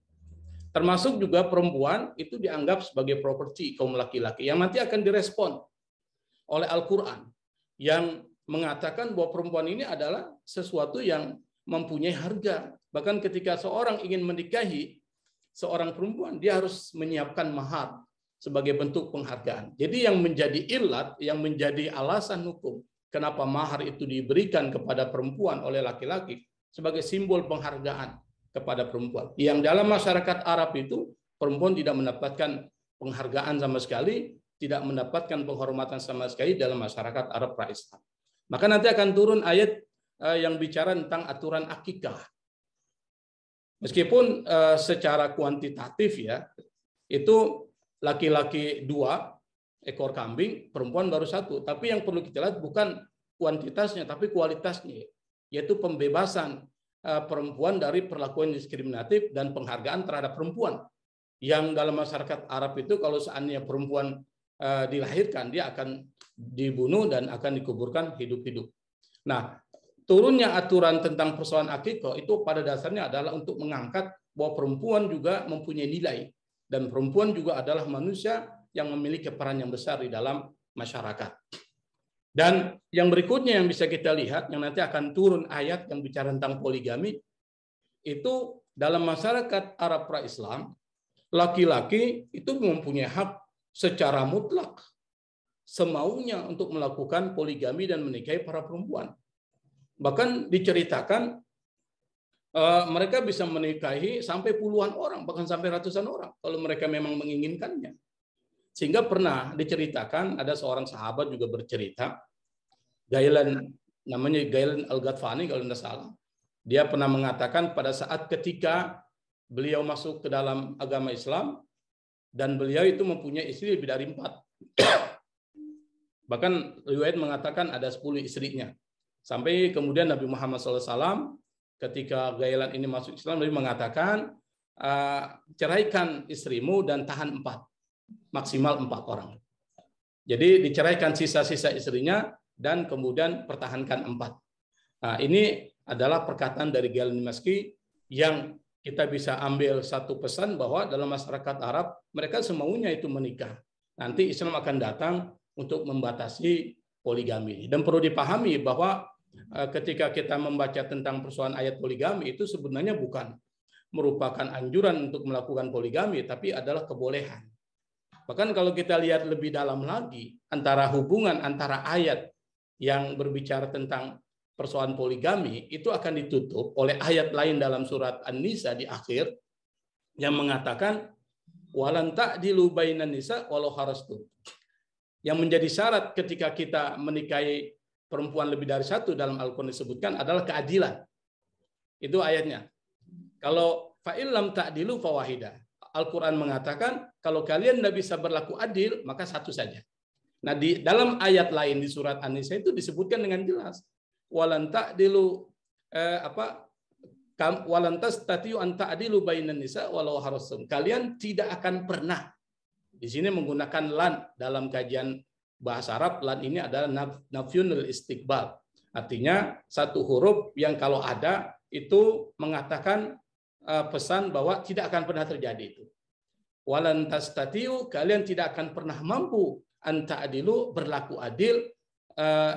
Termasuk juga perempuan itu dianggap sebagai properti kaum laki-laki yang nanti akan direspon oleh Al-Quran yang mengatakan bahwa perempuan ini adalah sesuatu yang mempunyai harga. Bahkan ketika seorang ingin menikahi seorang perempuan, dia harus menyiapkan mahar sebagai bentuk penghargaan. Jadi yang menjadi ilat, yang menjadi alasan hukum kenapa mahar itu diberikan kepada perempuan oleh laki-laki sebagai simbol penghargaan kepada perempuan. Yang dalam masyarakat Arab itu perempuan tidak mendapatkan penghargaan sama sekali, tidak mendapatkan penghormatan sama sekali dalam masyarakat Arab pra-Islam. Maka nanti akan turun ayat yang bicara tentang aturan akikah. Meskipun secara kuantitatif ya, itu laki-laki 2 ekor kambing, perempuan baru 1. Tapi yang perlu kita lihat bukan kuantitasnya, tapi kualitasnya, yaitu pembebasan perempuan dari perlakuan diskriminatif dan penghargaan terhadap perempuan. Yang dalam masyarakat Arab itu kalau seandainya perempuan dilahirkan, dia akan dibunuh dan akan dikuburkan hidup-hidup. Nah, turunnya aturan tentang persoalan akikah itu pada dasarnya adalah untuk mengangkat bahwa perempuan juga mempunyai nilai dan perempuan juga adalah manusia yang memiliki peran yang besar di dalam masyarakat. Dan yang berikutnya yang bisa kita lihat yang nanti akan turun ayat yang bicara tentang poligami itu dalam masyarakat Arab pra-Islam laki-laki itu mempunyai hak secara mutlak semaunya untuk melakukan poligami dan menikahi para perempuan. Bahkan diceritakan mereka bisa menikahi sampai puluhan orang, bahkan sampai ratusan orang kalau mereka memang menginginkannya. Sehingga pernah diceritakan ada seorang sahabat juga bercerita, namanya Gailan Al-Ghatfani kalau tidak salah. Dia pernah mengatakan pada saat ketika beliau masuk ke dalam agama Islam dan beliau itu mempunyai istri lebih dari 4. Bahkan riwayat mengatakan ada 10 istrinya. Sampai kemudian Nabi Muhammad SAW ketika Gailan ini masuk Islam, Nabi mengatakan ceraikan istrimu dan tahan 4, maksimal 4 orang. Jadi diceraikan sisa-sisa istrinya dan kemudian pertahankan 4. Nah, ini adalah perkataan dari Gailan Dimashqi yang kita bisa ambil satu pesan bahwa dalam masyarakat Arab mereka semaunya itu menikah. Nanti Islam akan datang untuk membatasi poligami. Dan perlu dipahami bahwa ketika kita membaca tentang persoalan ayat poligami itu sebenarnya bukan merupakan anjuran untuk melakukan poligami, tapi adalah kebolehan. Bahkan kalau kita lihat lebih dalam lagi, antara hubungan antara ayat yang berbicara tentang persoalan poligami itu akan ditutup oleh ayat lain dalam surat An-Nisa di akhir yang mengatakan walan ta'dilu bainan nisa walau harastum. Yang menjadi syarat ketika kita menikahi perempuan lebih dari satu dalam Al-Quran disebutkan adalah keadilan. Itu ayatnya. Kalau fa'il lam ta'dilu fawahida. Al-Quran mengatakan kalau kalian tidak bisa berlaku adil maka satu saja. Nah di dalam ayat lain di surat An-Nisa itu disebutkan dengan jelas walan ta'dilu walan tastatiu an ta'dilu bainan nisa walau harastum. Kalian tidak akan pernah. Di sini menggunakan lan dalam kajian bahasa Arab, lan ini adalah nafyunul istiqbal. Artinya satu huruf yang kalau ada itu mengatakan pesan bahwa tidak akan pernah terjadi itu. Walan tastatiu, kalian tidak akan pernah mampu anta adilu berlaku adil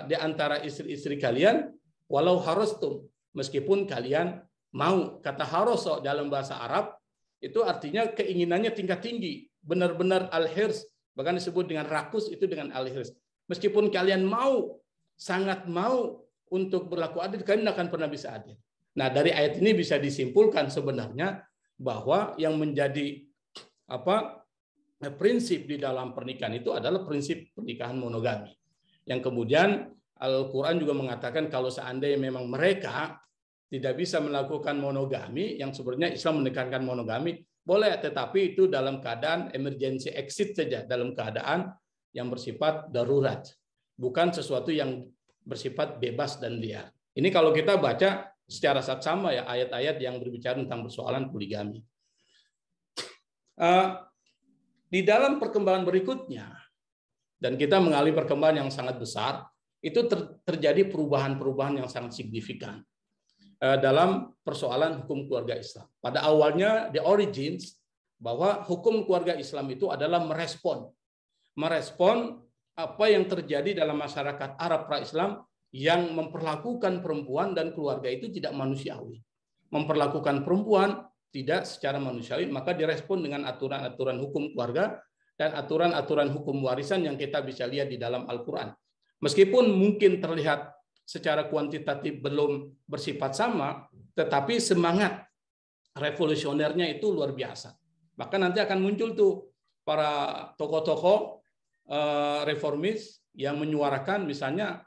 di antara istri-istri kalian walau harastum, meskipun kalian mau. Kata haroso dalam bahasa Arab itu artinya keinginannya tingkat tinggi, benar-benar al-hirs, bahkan disebut dengan rakus itu dengan al-hirs. Meskipun kalian mau, sangat mau untuk berlaku adil, kalian tidak akan pernah bisa adil. Nah, dari ayat ini bisa disimpulkan sebenarnya bahwa yang menjadi prinsip di dalam pernikahan itu adalah prinsip pernikahan monogami. Yang kemudian Al-Quran juga mengatakan kalau seandainya memang mereka tidak bisa melakukan monogami, yang sebenarnya Islam menekankan monogami, boleh, tetapi itu dalam keadaan emergency exit saja, dalam keadaan yang bersifat darurat, bukan sesuatu yang bersifat bebas dan liar. Ini kalau kita baca secara saksama ya ayat-ayat yang berbicara tentang persoalan poligami. Di dalam perkembangan berikutnya, dan kita mengalami perkembangan yang sangat besar, itu terjadi perubahan-perubahan yang sangat signifikan dalam persoalan hukum keluarga Islam. Pada awalnya, the origins, bahwa hukum keluarga Islam itu adalah merespon apa yang terjadi dalam masyarakat Arab pra-Islam yang memperlakukan perempuan dan keluarga itu tidak manusiawi. Memperlakukan perempuan tidak secara manusiawi, maka direspon dengan aturan-aturan hukum keluarga dan aturan-aturan hukum warisan yang kita bisa lihat di dalam Al-Quran. Meskipun mungkin terlihat secara kuantitatif belum bersifat sama, tetapi semangat revolusionernya itu luar biasa. Maka nanti akan muncul tuh para tokoh-tokoh reformis yang menyuarakan misalnya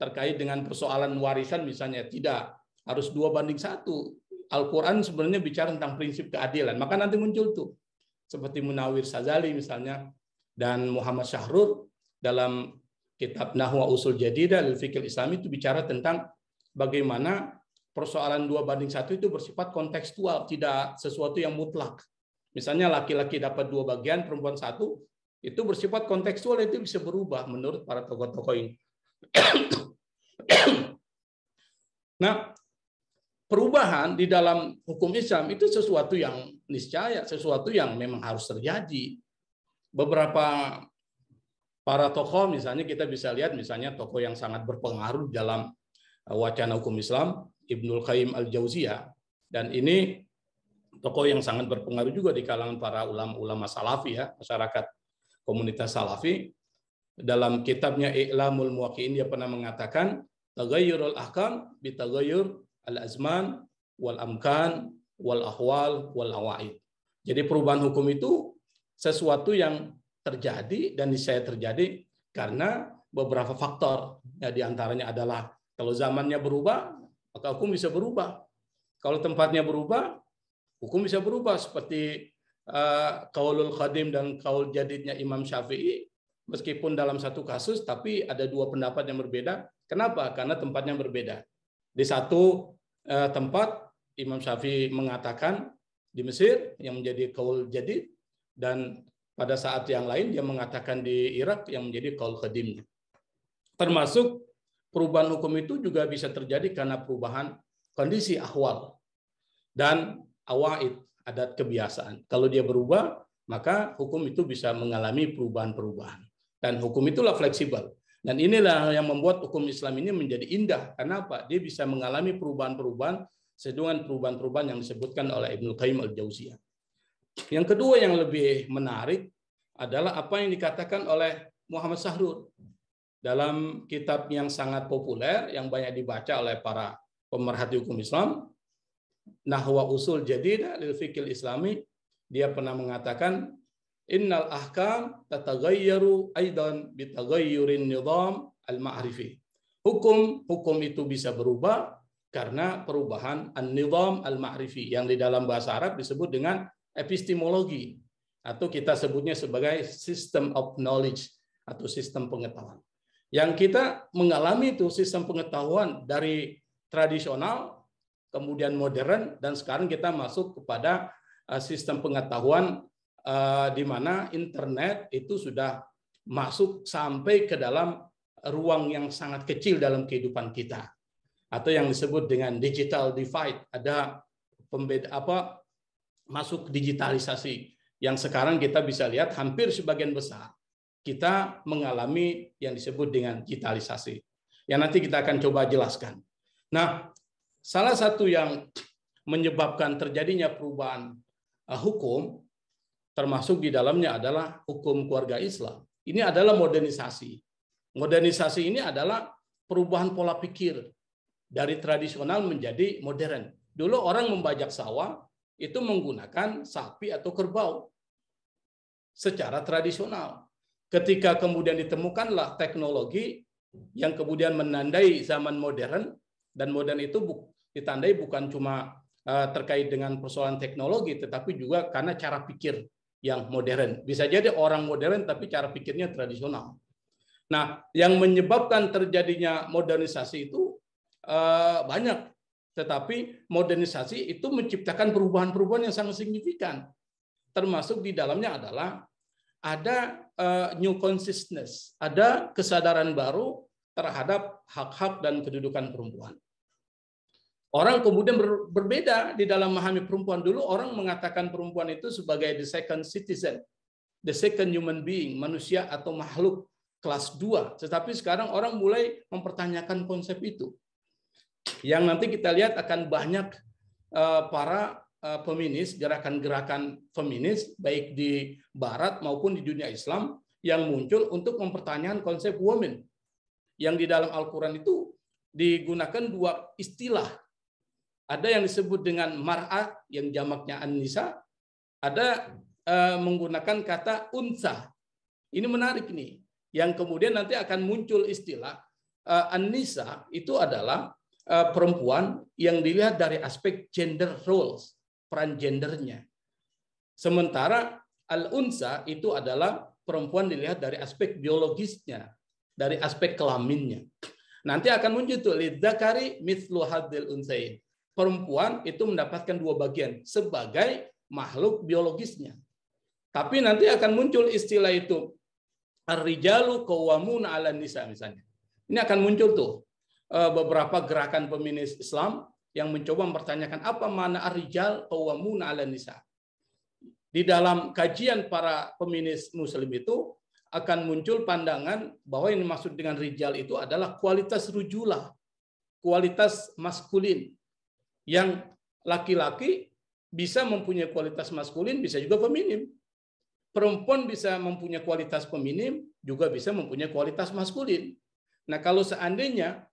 terkait dengan persoalan warisan, misalnya tidak harus 2:1. Al-Quran sebenarnya bicara tentang prinsip keadilan. Maka nanti muncul tuh seperti Munawir Sazali misalnya dan Muhammad Syahrur dalam kitab Nahwa Usul Jadidah lil Fiqhil Islami itu bicara tentang bagaimana persoalan 2:1 itu bersifat kontekstual, tidak sesuatu yang mutlak. Misalnya laki-laki dapat 2 bagian, perempuan 1, itu bersifat kontekstual, itu bisa berubah menurut para tokoh-tokoh ini. Nah, perubahan di dalam hukum Islam itu sesuatu yang niscaya, sesuatu yang memang harus terjadi. Beberapa para tokoh, misalnya kita bisa lihat, misalnya tokoh yang sangat berpengaruh dalam wacana hukum Islam, Ibnul Qayyim Al-Jauziyah, dan ini tokoh yang sangat berpengaruh juga di kalangan para ulama-ulama salafi, ya, masyarakat komunitas salafi. Dalam kitabnya I'lamul Muwaqqi'in dia pernah mengatakan taghayyurul ahkam bi taghayyur al-azman wal amkan wal ahwal wal awaid. Jadi perubahan hukum itu sesuatu yang terjadi dan niscaya terjadi karena beberapa faktor. Ya, di antaranya adalah kalau zamannya berubah, maka hukum bisa berubah. Kalau tempatnya berubah, hukum bisa berubah, seperti qaulul qadim dan qaul jadidnya Imam Syafi'i. Meskipun dalam satu kasus, tapi ada 2 pendapat yang berbeda. Kenapa? Karena tempatnya berbeda. Di satu tempat, Imam Syafi'i mengatakan di Mesir yang menjadi qaul jadid, dan pada saat yang lain dia mengatakan di Irak yang menjadi qaul qadimnya. Termasuk perubahan hukum itu juga bisa terjadi karena perubahan kondisi ahwal dan awaid, adat kebiasaan. Kalau dia berubah, maka hukum itu bisa mengalami perubahan-perubahan. Dan hukum itulah fleksibel. Dan inilah yang membuat hukum Islam ini menjadi indah. Kenapa? Dia bisa mengalami perubahan-perubahan dengan perubahan-perubahan yang disebutkan oleh Ibnu Qayyim al-Jauziyah. Yang kedua yang lebih menarik adalah apa yang dikatakan oleh Muhammad Sahrur dalam kitab yang sangat populer yang banyak dibaca oleh para pemerhati hukum Islam, Nahwa Usul Jadidah lil Fiqhil Islami. Dia pernah mengatakan, innal ahkam tatagayyaru aidan bitaghayyurin nizam al-ma'rifi. Hukum itu bisa berubah karena perubahan an-nizam al-ma'rifi yang di dalam bahasa Arab disebut dengan epistemologi, atau kita sebutnya sebagai system of knowledge atau sistem pengetahuan. Yang kita mengalami itu sistem pengetahuan dari tradisional, kemudian modern, dan sekarang kita masuk kepada sistem pengetahuan di mana internet itu sudah masuk sampai ke dalam ruang yang sangat kecil dalam kehidupan kita, atau yang disebut dengan digital divide. Ada pembeda masuk digitalisasi yang sekarang kita bisa lihat hampir sebagian besar kita mengalami yang disebut dengan digitalisasi, yang nanti kita akan coba jelaskan. Nah, salah satu yang menyebabkan terjadinya perubahan hukum termasuk di dalamnya adalah hukum keluarga Islam. Ini adalah modernisasi. Modernisasi ini adalah perubahan pola pikir dari tradisional menjadi modern. Dulu orang membajak sawah itu menggunakan sapi atau kerbau secara tradisional. Ketika kemudian ditemukanlah teknologi yang kemudian menandai zaman modern, dan modern itu ditandai bukan cuma terkait dengan persoalan teknologi, tetapi juga karena cara pikir yang modern. Bisa jadi orang modern tapi cara pikirnya tradisional. Nah, yang menyebabkan terjadinya modernisasi itu banyak. Tetapi modernisasi itu menciptakan perubahan-perubahan yang sangat signifikan. Termasuk di dalamnya adalah ada new consciousness, ada kesadaran baru terhadap hak-hak dan kedudukan perempuan. Orang kemudian berbeda di dalam memahami perempuan. Dulu orang mengatakan perempuan itu sebagai the second citizen, the second human being, manusia atau makhluk kelas 2. Tetapi sekarang orang mulai mempertanyakan konsep itu. Yang nanti kita lihat akan banyak para feminis, gerakan-gerakan feminis baik di barat maupun di dunia Islam yang muncul untuk mempertanyakan konsep woman. Yang di dalam Al-Quran itu digunakan dua istilah. Ada yang disebut dengan mar'ah yang jamaknya an-nisa, ada menggunakan kata unsa. Ini menarik nih. Yang kemudian nanti akan muncul istilah an-nisa itu adalah perempuan yang dilihat dari aspek gender roles, peran gendernya. Sementara al-unsa itu adalah perempuan dilihat dari aspek biologisnya, dari aspek kelaminnya. Nanti akan muncul tuh lidzakari mithlu hadzil unsayin. Perempuan itu mendapatkan dua bagian sebagai makhluk biologisnya. Tapi nanti akan muncul istilah itu ar-rijalu qawwamuna 'alan nisa misalnya. Ini akan muncul tuh beberapa gerakan feminis Islam yang mencoba mempertanyakan apa makna ar-rijal qawwamuna 'alan nisa. Di dalam kajian para feminis muslim itu akan muncul pandangan bahwa yang dimaksud dengan rijal itu adalah kualitas rujulah, kualitas maskulin. Yang laki-laki bisa mempunyai kualitas maskulin, bisa juga feminim. Perempuan bisa mempunyai kualitas feminim, juga bisa mempunyai kualitas maskulin. Nah, kalau seandainya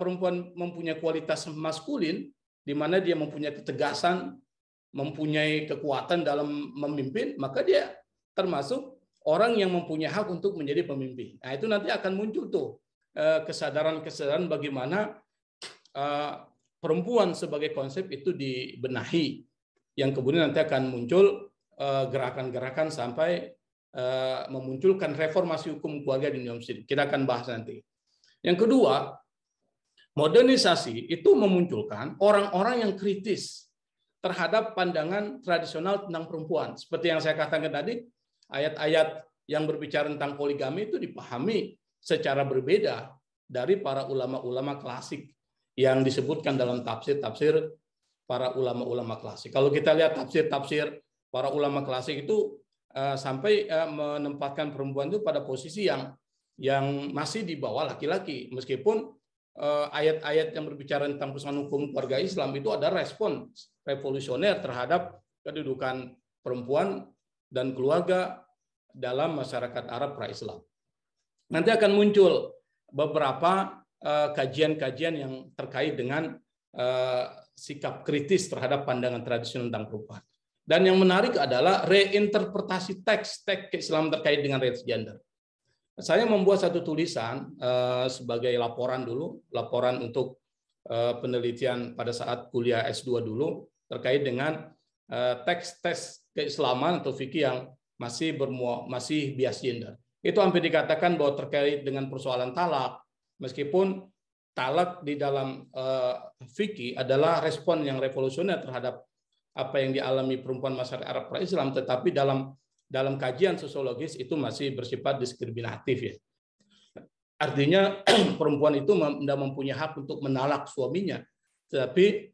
perempuan mempunyai kualitas maskulin, di mana dia mempunyai ketegasan, mempunyai kekuatan dalam memimpin, maka dia termasuk orang yang mempunyai hak untuk menjadi pemimpin. Nah, itu nanti akan muncul tuh kesadaran-kesadaran bagaimana perempuan sebagai konsep itu dibenahi, yang kemudian nanti akan muncul gerakan-gerakan sampai memunculkan reformasi hukum keluarga di Indonesia. Kita akan bahas nanti. Yang kedua, modernisasi itu memunculkan orang-orang yang kritis terhadap pandangan tradisional tentang perempuan. Seperti yang saya katakan tadi, ayat-ayat yang berbicara tentang poligami itu dipahami secara berbeda dari para ulama-ulama klasik yang disebutkan dalam tafsir-tafsir para ulama-ulama klasik. Kalau kita lihat tafsir-tafsir para ulama klasik itu sampai menempatkan perempuan itu pada posisi yang yang masih di bawah laki-laki. Meskipun ayat-ayat yang berbicara tentang persoalan hukum keluarga Islam itu ada respon revolusioner terhadap kedudukan perempuan dan keluarga dalam masyarakat Arab pra-Islam. Nanti akan muncul beberapa kajian-kajian yang terkait dengan sikap kritis terhadap pandangan tradisional tentang perempuan. Dan yang menarik adalah reinterpretasi teks Islam terkait dengan race gender. Saya membuat satu tulisan sebagai laporan dulu, laporan untuk penelitian pada saat kuliah S2 dulu terkait dengan teks keislaman atau fikih yang masih bias gender. Itu hampir dikatakan bahwa terkait dengan persoalan talak, meskipun talak di dalam fikih adalah respon yang revolusioner terhadap apa yang dialami perempuan masyarakat Arab pra-Islam, tetapi dalam kajian sosiologis itu masih bersifat diskriminatif ya. Artinya perempuan itu tidak mempunyai hak untuk menalak suaminya, tetapi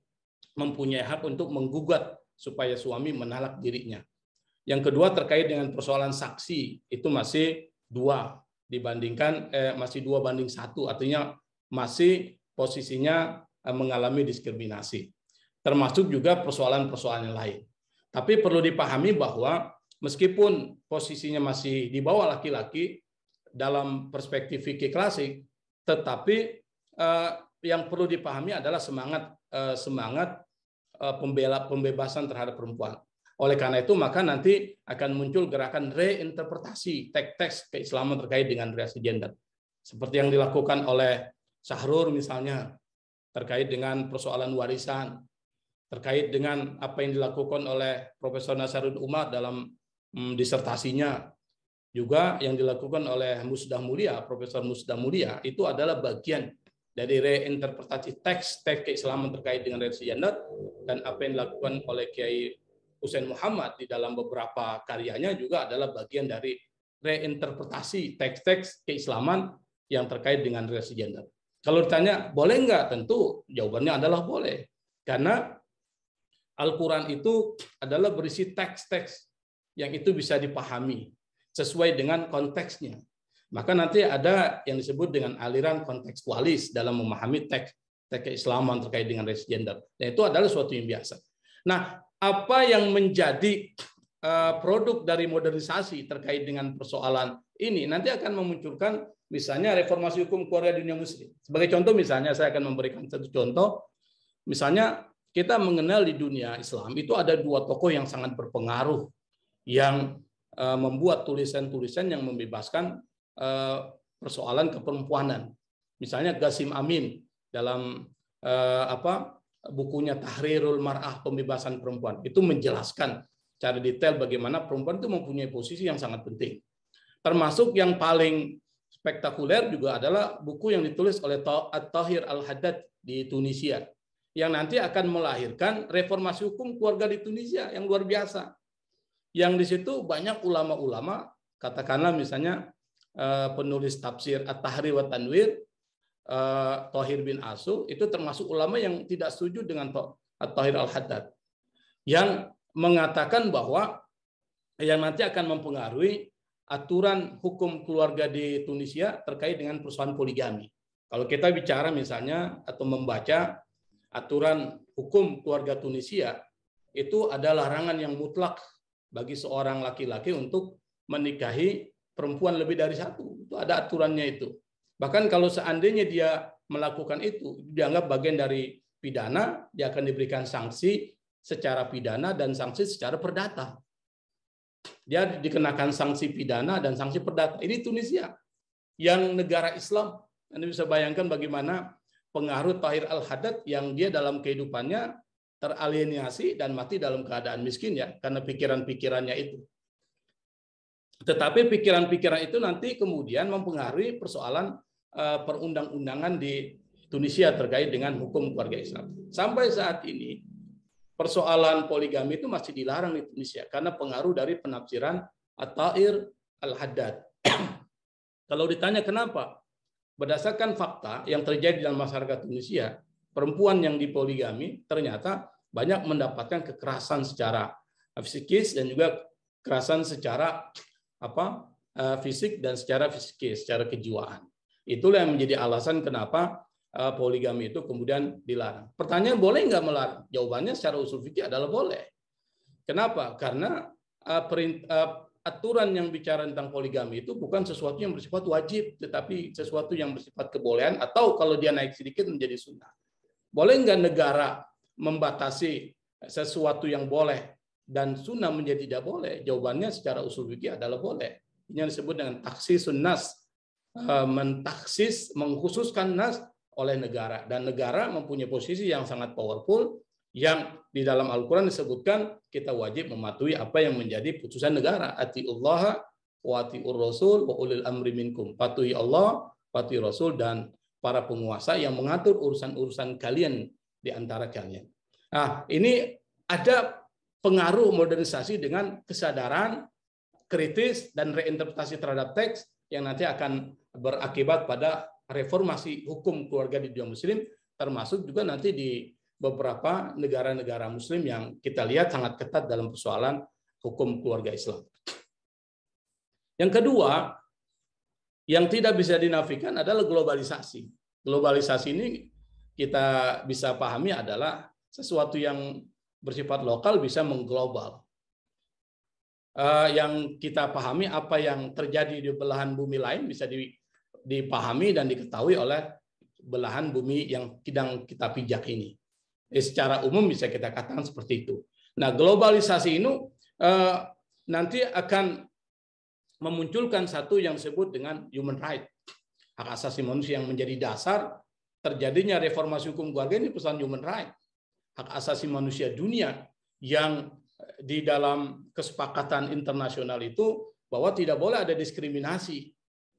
mempunyai hak untuk menggugat supaya suami menalak dirinya. Yang kedua terkait dengan persoalan saksi, itu masih 2 dibandingkan masih 2-1, artinya masih posisinya mengalami diskriminasi. Termasuk juga persoalan-persoalan lain. Tapi perlu dipahami bahwa meskipun posisinya masih di bawah laki-laki dalam perspektif fikih klasik, tetapi yang perlu dipahami adalah semangat pembebasan terhadap perempuan. Oleh karena itu, maka nanti akan muncul gerakan reinterpretasi teks keislaman terkait dengan race gender. Seperti yang dilakukan oleh Syahrur misalnya, terkait dengan persoalan warisan, terkait dengan apa yang dilakukan oleh Profesor Nasaruddin Umar dalam disertasinya, juga yang dilakukan oleh Musdah Mulia, Profesor Musdah Mulia, itu adalah bagian dari reinterpretasi teks keislaman terkait dengan race gender, dan apa yang dilakukan oleh Kiai Husain Muhammad di dalam beberapa karyanya juga adalah bagian dari reinterpretasi teks keislaman yang terkait dengan race gender. Kalau ditanya boleh nggak, tentu jawabannya adalah boleh, karena Al-Quran itu adalah berisi teks-teks yang itu bisa dipahami sesuai dengan konteksnya. Maka nanti ada yang disebut dengan aliran kontekstualis dalam memahami teks keislaman terkait dengan race gender. Dan itu adalah suatu yang biasa. Nah, apa yang menjadi produk dari modernisasi terkait dengan persoalan ini nanti akan memunculkan misalnya reformasi hukum keluarga di dunia muslim. Sebagai contoh misalnya saya akan memberikan satu contoh. Misalnya kita mengenal di dunia Islam itu ada 2 tokoh yang sangat berpengaruh yang membuat tulisan-tulisan yang membebaskan persoalan keperempuanan. Misalnya Qasim Amin dalam bukunya Tahrirul Mar'ah, pembebasan perempuan, itu menjelaskan secara detail bagaimana perempuan itu mempunyai posisi yang sangat penting. Termasuk yang paling spektakuler juga adalah buku yang ditulis oleh At-Tahir Al-Haddad di Tunisia, yang nanti akan melahirkan reformasi hukum keluarga di Tunisia yang luar biasa. Yang di situ banyak ulama-ulama, katakanlah misalnya penulis tafsir At-Tahrir wa Tanwir, Thahir bin Asu, itu termasuk ulama yang tidak setuju dengan At-Tahir Al-Haddad, yang mengatakan bahwa yang nanti akan mempengaruhi aturan hukum keluarga di Tunisia terkait dengan persoalan poligami. Kalau kita bicara misalnya atau membaca aturan hukum keluarga Tunisia, itu ada larangan yang mutlak bagi seorang laki-laki untuk menikahi perempuan lebih dari 1. Itu ada aturannya itu. Bahkan kalau seandainya dia melakukan itu, dianggap bagian dari pidana, dia akan diberikan sanksi secara pidana dan sanksi secara perdata. Dia dikenakan sanksi pidana dan sanksi perdata. Ini Tunisia, yang negara Islam. Anda bisa bayangkan bagaimana pengaruh Tahir Al-Haddad yang dia dalam kehidupannya teralienasi dan mati dalam keadaan miskin ya, karena pikiran-pikirannya itu. Tetapi pikiran-pikiran itu nanti kemudian mempengaruhi persoalan perundang-undangan di Tunisia terkait dengan hukum keluarga Islam. Sampai saat ini persoalan poligami itu masih dilarang di Tunisia karena pengaruh dari penafsiran At-Tahir Al-Haddad. Kalau ditanya kenapa? Berdasarkan fakta yang terjadi dalam masyarakat Tunisia, perempuan yang dipoligami ternyata banyak mendapatkan kekerasan secara psikis dan juga kekerasan secara fisik dan secara psikis, secara kejiwaan. Itulah yang menjadi alasan kenapa poligami itu kemudian dilarang. Pertanyaan, boleh nggak melarang? Jawabannya secara usul fikih adalah boleh. Kenapa? Karena aturan yang bicara tentang poligami itu bukan sesuatu yang bersifat wajib, tetapi sesuatu yang bersifat kebolehan, atau kalau dia naik sedikit menjadi sunnah. Boleh nggak negara membatasi sesuatu yang boleh dan sunnah menjadi tidak boleh? Jawabannya secara usul fikih adalah boleh. Ini yang disebut dengan taksisun nas, mentaksis, mengkhususkan nas oleh negara. Dan negara mempunyai posisi yang sangat powerful, yang di dalam Al-Quran disebutkan kita wajib mematuhi apa yang menjadi putusan negara. Atiullaha wa atiur rasul wa ulil amri minkum. Patuhi Allah, patuhi Rasul, dan para penguasa yang mengatur urusan-urusan kalian di antara kalian. Nah, ini ada pengaruh modernisasi dengan kesadaran kritis dan reinterpretasi terhadap teks yang nanti akan berakibat pada reformasi hukum keluarga di dunia muslim, termasuk juga nanti di beberapa negara-negara muslim yang kita lihat sangat ketat dalam persoalan hukum keluarga Islam. Yang kedua, yang tidak bisa dinafikan adalah globalisasi. Globalisasi ini kita bisa pahami adalah sesuatu yang bersifat lokal bisa mengglobal. Yang kita pahami apa yang terjadi di belahan bumi lain bisa dipahami dan diketahui oleh belahan bumi yang sedang kita pijak ini. Secara umum bisa kita katakan seperti itu. Nah, globalisasi ini nanti akan memunculkan satu yang disebut dengan human right, hak asasi manusia, yang menjadi dasar terjadinya reformasi hukum keluarga. Ini pesan human right, hak asasi manusia dunia, yang di dalam kesepakatan internasional itu bahwa tidak boleh ada diskriminasi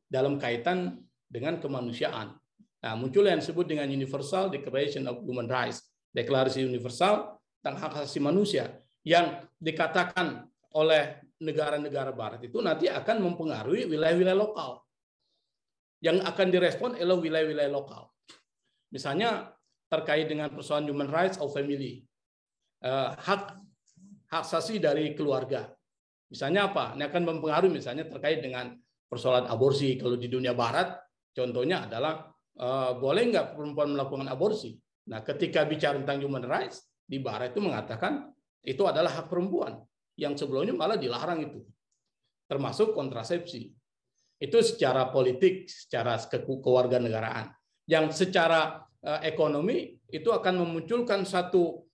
dalam kaitan dengan kemanusiaan. Nah, muncul yang disebut dengan Universal Declaration of Human Rights, deklarasi universal tentang hak asasi manusia, yang dikatakan oleh negara-negara barat itu nanti akan mempengaruhi wilayah-wilayah lokal. Yang akan direspon adalah wilayah-wilayah lokal. Misalnya terkait dengan persoalan human rights of family, hak asasi dari keluarga. Misalnya apa? Ini akan mempengaruhi misalnya terkait dengan persoalan aborsi. Kalau di dunia barat, contohnya adalah boleh nggak perempuan melakukan aborsi? Nah, ketika bicara tentang human rights, di barat itu mengatakan itu adalah hak perempuan, yang sebelumnya malah dilarang itu, termasuk kontrasepsi. Itu secara politik, secara kewarganegaraan. Yang secara ekonomi itu akan memunculkan satu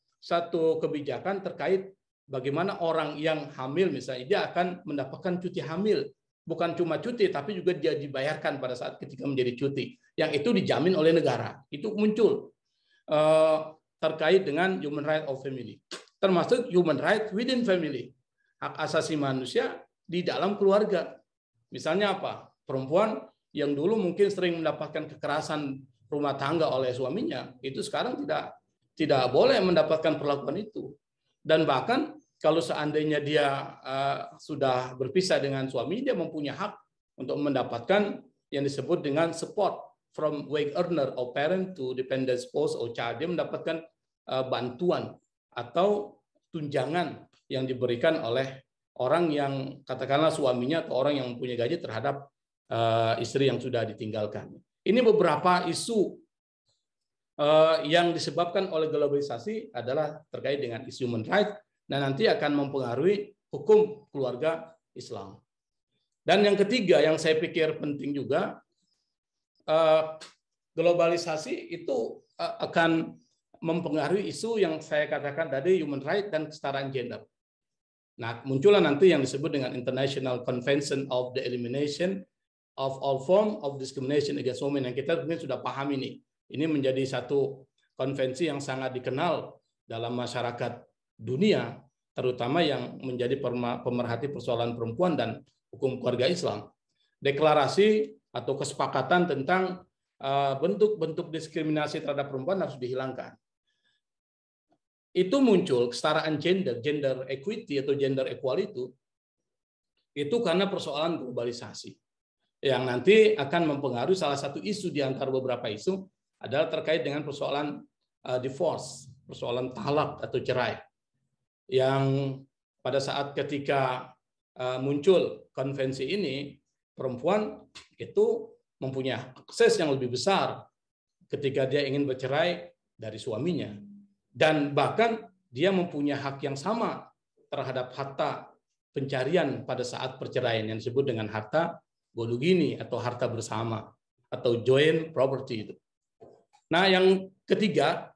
kebijakan terkait bagaimana orang yang hamil misalnya dia akan mendapatkan cuti hamil, bukan cuma cuti tapi juga dia dibayarkan pada saat ketika menjadi cuti, yang itu dijamin oleh negara. Itu muncul terkait dengan human right of family, termasuk human right within family, hak asasi manusia di dalam keluarga. Misalnya apa? Perempuan yang dulu mungkin sering mendapatkan kekerasan rumah tangga oleh suaminya, itu sekarang tidak boleh mendapatkan perlakuan itu. Dan bahkan kalau seandainya dia sudah berpisah dengan suami, dia mempunyai hak untuk mendapatkan yang disebut dengan support from wage earner or parent to dependent spouse or child. Dia mendapatkan bantuan atau tunjangan yang diberikan oleh orang yang katakanlah suaminya atau orang yang mempunyai gaji terhadap istri yang sudah ditinggalkan. Ini beberapa isu yang disebabkan oleh globalisasi adalah terkait dengan isu human rights, dan nanti akan mempengaruhi hukum keluarga Islam. Dan yang ketiga yang saya pikir penting juga, globalisasi itu akan mempengaruhi isu yang saya katakan tadi, human rights dan kesetaraan gender. Nah, muncullah nanti yang disebut dengan International Convention of the Elimination of All Form of Discrimination Against Women, yang kita mungkin sudah paham ini. Ini menjadi satu konvensi yang sangat dikenal dalam masyarakat dunia, terutama yang menjadi pemerhati persoalan perempuan dan hukum keluarga Islam. Deklarasi atau kesepakatan tentang bentuk-bentuk diskriminasi terhadap perempuan harus dihilangkan. Itu muncul kesetaraan gender equity atau gender equality itu karena persoalan globalisasi yang nanti akan mempengaruhi. Salah satu isu di antara beberapa isu adalah terkait dengan persoalan divorce, persoalan talak atau cerai, yang pada saat ketika muncul konvensi ini perempuan itu mempunyai akses yang lebih besar ketika dia ingin bercerai dari suaminya. Dan bahkan dia mempunyai hak yang sama terhadap harta pencarian pada saat perceraian yang disebut dengan harta golugini atau harta bersama atau joint property itu. Nah, yang ketiga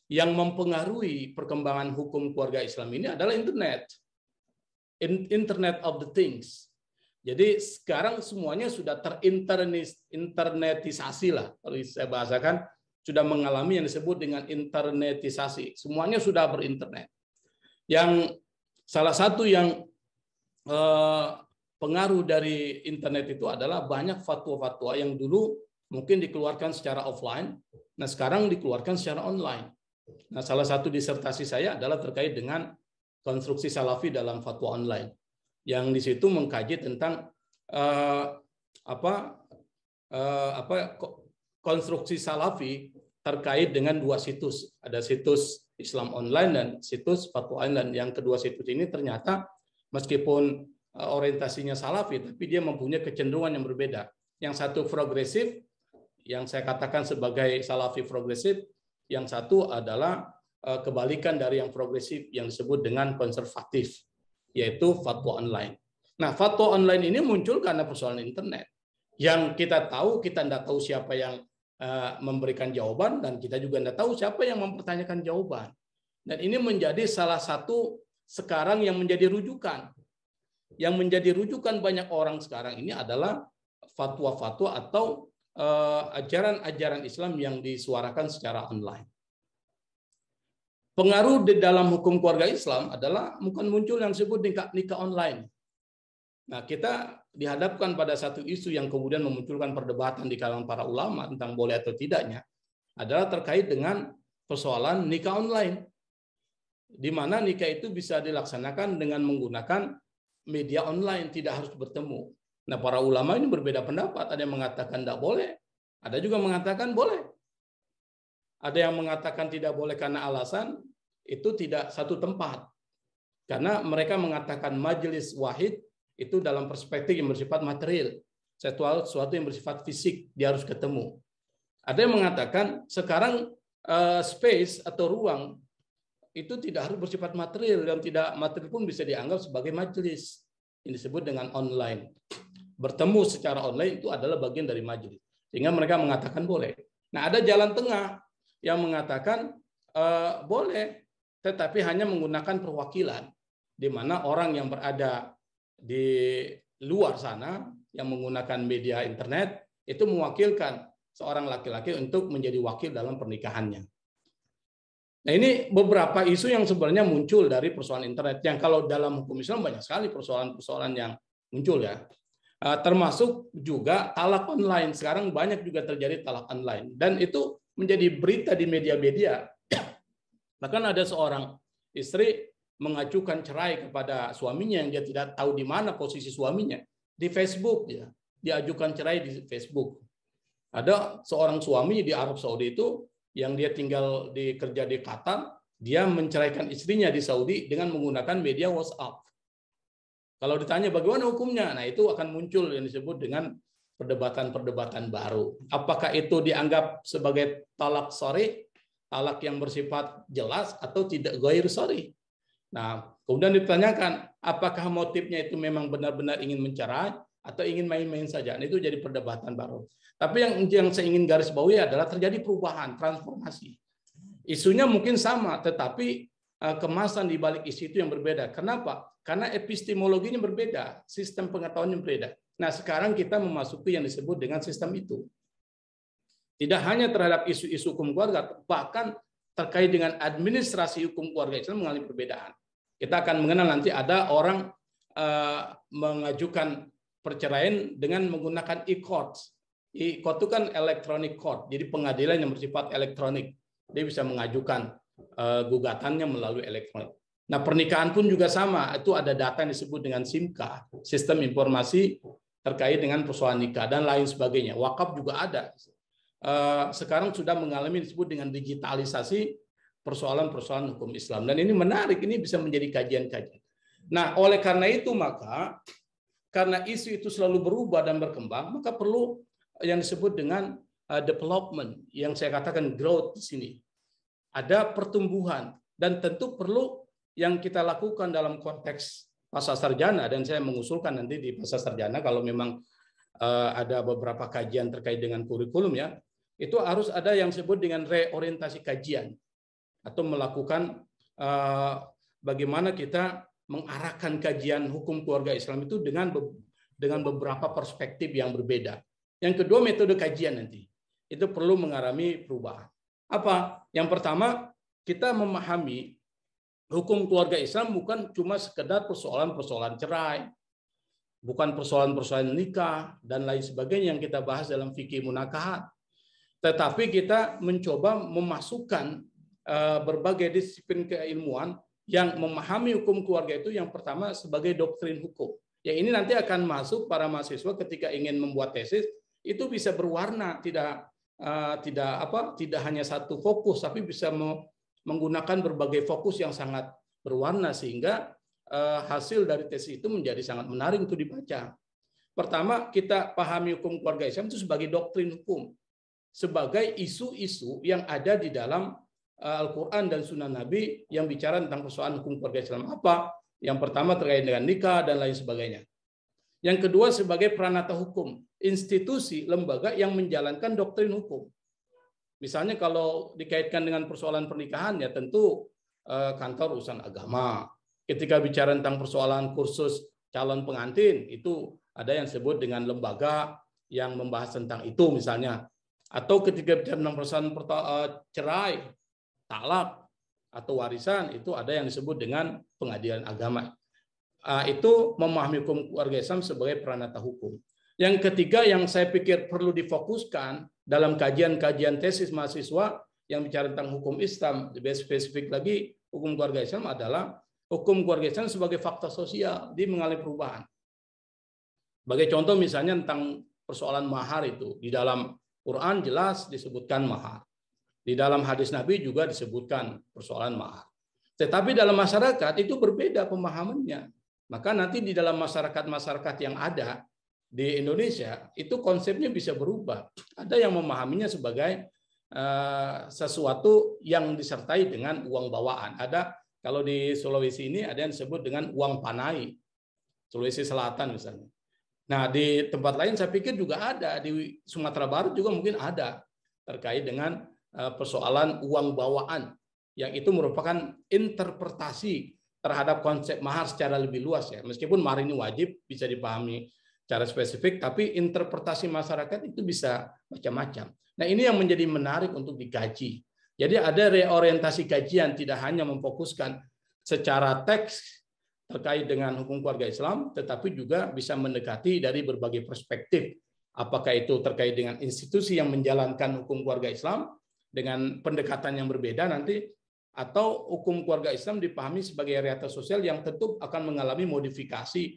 yang mempengaruhi perkembangan hukum keluarga Islam ini adalah internet. Internet of the things. Jadi sekarang semuanya sudah terinternetisasi lah, kalau saya bahasakan, sudah mengalami yang disebut dengan internetisasi. Semuanya sudah berinternet. Yang salah satu yang pengaruh dari internet itu adalah banyak fatwa-fatwa yang dulu mungkin dikeluarkan secara offline, nah sekarang dikeluarkan secara online. Nah, salah satu disertasi saya adalah terkait dengan konstruksi salafi dalam fatwa online, yang di situ mengkaji tentang konstruksi salafi terkait dengan dua situs. Ada situs Islam online dan situs fatwa online. Yang kedua situs ini ternyata meskipun orientasinya salafi, tapi dia mempunyai kecenderungan yang berbeda. Yang satu progresif, yang saya katakan sebagai salafi progresif. Yang satu adalah kebalikan dari yang progresif yang disebut dengan konservatif, yaitu fatwa online. Nah, fatwa online ini muncul karena persoalan internet. Yang kita tahu, kita tidak tahu siapa yang memberikan jawaban, dan kita juga tidak tahu siapa yang mempertanyakan jawaban. Dan ini menjadi salah satu sekarang yang menjadi rujukan. Yang menjadi rujukan banyak orang sekarang ini adalah fatwa-fatwa atau ajaran-ajaran Islam yang disuarakan secara online. Pengaruh di dalam hukum keluarga Islam adalah bukan muncul yang disebut nikah online. Nah, kita dihadapkan pada satu isu yang kemudian memunculkan perdebatan di kalangan para ulama tentang boleh atau tidaknya, adalah terkait dengan persoalan nikah online, di mana nikah itu bisa dilaksanakan dengan menggunakan media online, tidak harus bertemu. Nah, para ulama ini berbeda pendapat. Ada yang mengatakan tidak boleh, ada juga mengatakan boleh. Ada yang mengatakan tidak boleh karena alasan itu tidak satu tempat. Karena mereka mengatakan majelis wahid itu dalam perspektif yang bersifat material, sesuatu yang bersifat fisik, dia harus ketemu. Ada yang mengatakan sekarang space atau ruang itu tidak harus bersifat material, dan tidak material pun bisa dianggap sebagai majelis. Ini disebut dengan online. Bertemu secara online itu adalah bagian dari majelis. Sehingga mereka mengatakan boleh. Nah, ada jalan tengah yang mengatakan boleh, tetapi hanya menggunakan perwakilan, di mana orang yang berada di luar sana yang menggunakan media internet itu mewakilkan seorang laki-laki untuk menjadi wakil dalam pernikahannya. Nah, ini beberapa isu yang sebenarnya muncul dari persoalan internet, yang kalau dalam hukum Islam banyak sekali persoalan-persoalan yang muncul ya. Termasuk juga talak online. Sekarang banyak juga terjadi talak online, dan itu menjadi berita di media-media. Bahkan ada seorang istri mengajukan cerai kepada suaminya yang dia tidak tahu di mana posisi suaminya, di Facebook ya. Diajukan cerai di Facebook. Ada seorang suami di Arab Saudi itu yang dia tinggal kerja di Qatar, dia menceraikan istrinya di Saudi dengan menggunakan media WhatsApp. Kalau ditanya bagaimana hukumnya, nah itu akan muncul yang disebut dengan perdebatan-perdebatan baru. Apakah itu dianggap sebagai talak shar'i, talak yang bersifat jelas, atau tidak ghair shar'i? Nah, kemudian ditanyakan apakah motifnya itu memang benar-benar ingin mencerai atau ingin main-main saja. Nah, itu jadi perdebatan baru. Tapi yang saya ingin garis bawahi adalah terjadi perubahan, transformasi. Isunya mungkin sama, tetapi kemasan di balik isu itu yang berbeda. Kenapa? Karena epistemologinya berbeda, sistem pengetahuannya berbeda. Nah, sekarang kita memasuki yang disebut dengan sistem itu. Tidak hanya terhadap isu-isu hukum keluarga, bahkan terkait dengan administrasi hukum keluarga Islam mengalami perbedaan. Kita akan mengenal nanti ada orang mengajukan perceraian dengan menggunakan e-court. E-court itu kan electronic court, jadi pengadilan yang bersifat elektronik. Dia bisa mengajukan gugatannya melalui elektronik. Nah, pernikahan pun juga sama, itu ada data yang disebut dengan SIMKA, sistem informasi terkait dengan persoalan nikah dan lain sebagainya. Wakaf juga ada. Sekarang sudah mengalami disebut dengan digitalisasi persoalan-persoalan hukum Islam. Dan ini menarik, ini bisa menjadi kajian-kajian. Nah, oleh karena itu maka karena isu itu selalu berubah dan berkembang, maka perlu yang disebut dengan development, yang saya katakan growth di sini. Ada pertumbuhan, dan tentu perlu yang kita lakukan dalam konteks pasca sarjana, dan saya mengusulkan nanti di pasca sarjana kalau memang ada beberapa kajian terkait dengan kurikulum ya, itu harus ada yang disebut dengan reorientasi kajian atau melakukan bagaimana kita mengarahkan kajian hukum keluarga Islam itu dengan beberapa perspektif yang berbeda. Yang kedua, metode kajian nanti itu perlu mengalami perubahan. Apa? Yang pertama, kita memahami hukum keluarga Islam bukan cuma sekedar persoalan-persoalan cerai, bukan persoalan-persoalan nikah dan lain sebagainya yang kita bahas dalam fikih munakahat. Tetapi kita mencoba memasukkan berbagai disiplin keilmuan yang memahami hukum keluarga itu yang pertama sebagai doktrin hukum. Ya, ini nanti akan masuk para mahasiswa ketika ingin membuat tesis itu bisa berwarna, tidak hanya satu fokus, tapi bisa menggunakan berbagai fokus yang sangat berwarna sehingga hasil dari tesis itu menjadi sangat menarik untuk dibaca. Pertama, kita pahami hukum keluarga Islam itu sebagai doktrin hukum, sebagai isu-isu yang ada di dalam Al-Quran dan Sunnah Nabi yang bicara tentang persoalan hukum keluarga Islam. Apa? Yang pertama terkait dengan nikah dan lain sebagainya. Yang kedua sebagai peranata hukum, institusi, lembaga yang menjalankan doktrin hukum. Misalnya kalau dikaitkan dengan persoalan pernikahan ya tentu kantor urusan agama. Ketika bicara tentang persoalan kursus calon pengantin itu ada yang disebut dengan lembaga yang membahas tentang itu misalnya. Atau ketika bicara tentang persoalan cerai, talak atau warisan itu ada yang disebut dengan pengadilan agama. Itu memahami hukum keluarga Islam sebagai peranata hukum. Yang ketiga yang saya pikir perlu difokuskan dalam kajian-kajian tesis mahasiswa yang bicara tentang hukum Islam, lebih spesifik lagi hukum keluarga Islam adalah hukum keluarga Islam sebagai fakta sosial di mengalami perubahan. Sebagai contoh misalnya tentang persoalan mahar itu di dalam Quran jelas disebutkan mahar. Di dalam hadis Nabi juga disebutkan persoalan mahar. Tetapi dalam masyarakat itu berbeda pemahamannya. Maka nanti di dalam masyarakat-masyarakat yang ada di Indonesia itu konsepnya bisa berubah. Ada yang memahaminya sebagai sesuatu yang disertai dengan uang bawaan. Ada kalau di Sulawesi ini ada yang disebut dengan uang panai. Sulawesi Selatan misalnya. Nah, di tempat lain saya pikir juga ada, di Sumatera Barat juga mungkin ada terkait dengan persoalan uang bawaan yang itu merupakan interpretasi terhadap konsep mahar secara lebih luas ya. Meskipun mahar ini wajib bisa dipahami secara spesifik, tapi interpretasi masyarakat itu bisa macam-macam. Nah, ini yang menjadi menarik untuk dikaji. Jadi ada reorientasi kajian, tidak hanya memfokuskan secara teks terkait dengan hukum keluarga Islam, tetapi juga bisa mendekati dari berbagai perspektif. Apakah itu terkait dengan institusi yang menjalankan hukum keluarga Islam dengan pendekatan yang berbeda nanti, atau hukum keluarga Islam dipahami sebagai realitas sosial yang tentu akan mengalami modifikasi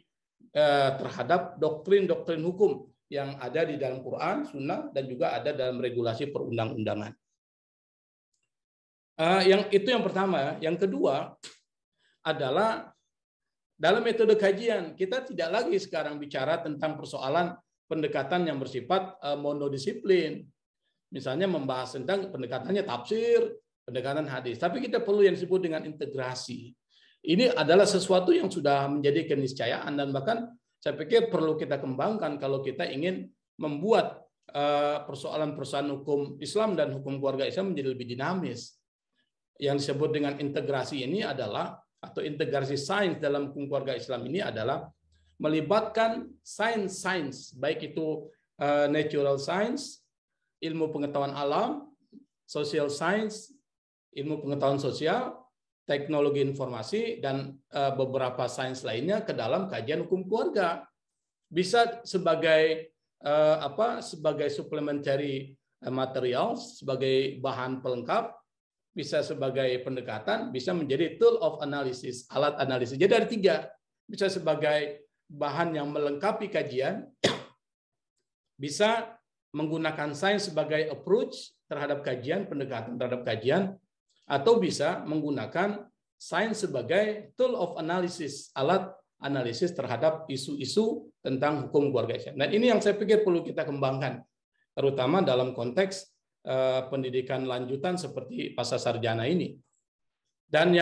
terhadap doktrin-doktrin hukum yang ada di dalam Quran, Sunnah, dan juga ada dalam regulasi perundang-undangan. Yang itu yang pertama. Yang kedua adalah dalam metode kajian, kita tidak lagi sekarang bicara tentang persoalan pendekatan yang bersifat monodisiplin. Misalnya membahas tentang pendekatannya tafsir, pendekatan hadis. Tapi kita perlu yang disebut dengan integrasi. Ini adalah sesuatu yang sudah menjadi keniscayaan dan bahkan saya pikir perlu kita kembangkan kalau kita ingin membuat persoalan-persoalan hukum Islam dan hukum keluarga Islam menjadi lebih dinamis. Yang disebut dengan integrasi ini adalah atau integrasi sains dalam hukum keluarga Islam ini adalah melibatkan sains, baik itu natural science, ilmu pengetahuan alam, social science, ilmu pengetahuan sosial, teknologi informasi, dan beberapa sains lainnya ke dalam kajian hukum keluarga. Bisa sebagai sebagai supplementary material, sebagai bahan pelengkap, bisa sebagai pendekatan, bisa menjadi tool of analysis, alat analisis. Jadi ada 3. Bisa sebagai bahan yang melengkapi kajian, bisa menggunakan sains sebagai approach terhadap kajian, pendekatan terhadap kajian, atau bisa menggunakan sains sebagai tool of analysis, alat analisis terhadap isu-isu tentang hukum keluarga Islam. Dan ini yang saya pikir perlu kita kembangkan, terutama dalam konteks pendidikan lanjutan seperti pasca sarjana ini. Dan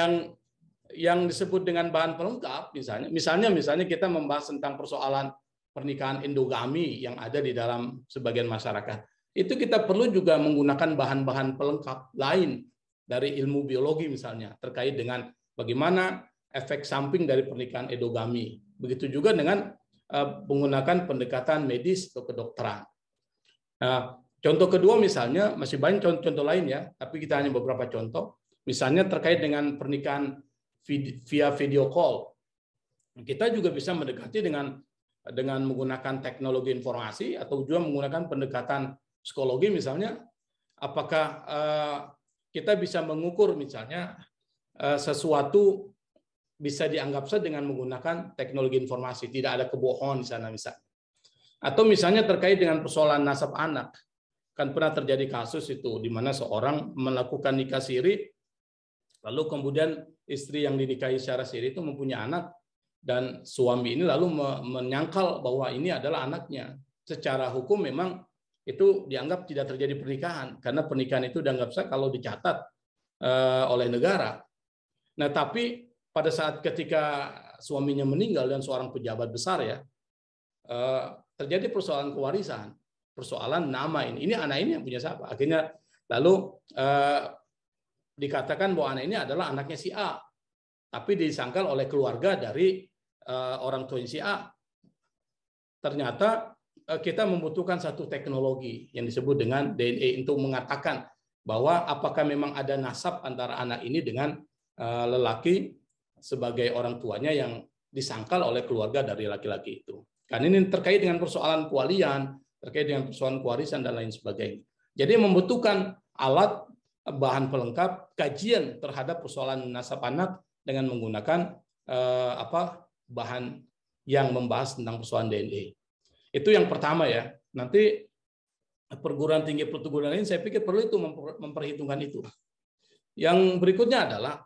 yang disebut dengan bahan pelengkap, misalnya kita membahas tentang persoalan pernikahan endogami yang ada di dalam sebagian masyarakat. Itu kita perlu juga menggunakan bahan-bahan pelengkap lain dari ilmu biologi misalnya, terkait dengan bagaimana efek samping dari pernikahan endogami. Begitu juga dengan menggunakan pendekatan medis atau kedokteran. Nah, contoh kedua misalnya, masih banyak contoh lain ya, tapi kita hanya beberapa contoh. Misalnya terkait dengan pernikahan via video call. Kita juga bisa mendekati dengan menggunakan teknologi informasi atau juga menggunakan pendekatan psikologi misalnya. Apakah kita bisa mengukur misalnya sesuatu bisa dianggap sah dengan menggunakan teknologi informasi, tidak ada kebohongan di sana misalnya. Atau misalnya terkait dengan persoalan nasab anak. Kan pernah terjadi kasus itu di mana seorang melakukan nikah siri, lalu kemudian istri yang dinikahi secara siri itu mempunyai anak, dan suami ini lalu menyangkal bahwa ini adalah anaknya. Secara hukum memang itu dianggap tidak terjadi pernikahan, karena pernikahan itu dianggap sah kalau dicatat oleh negara. Nah, tapi pada saat ketika suaminya meninggal dan seorang pejabat besar ya, terjadi persoalan kewarisan, persoalan nama ini anak ini yang punya siapa. Akhirnya lalu dikatakan bahwa anak ini adalah anaknya si A, tapi disangkal oleh keluarga dari orang tua si A. Ternyata kita membutuhkan satu teknologi yang disebut dengan DNA untuk mengatakan bahwa apakah memang ada nasab antara anak ini dengan lelaki sebagai orang tuanya yang disangkal oleh keluarga dari laki-laki itu. Karena ini terkait dengan persoalan kewalian, terkait dengan persoalan kewarisan dan lain sebagainya. Jadi membutuhkan alat, bahan pelengkap, kajian terhadap persoalan nasab anak dengan menggunakan bahan yang membahas tentang persoalan DNA. Itu yang pertama ya. Nanti perguruan tinggi perguruan lain saya pikir perlu itu memperhitungkan itu. Yang berikutnya adalah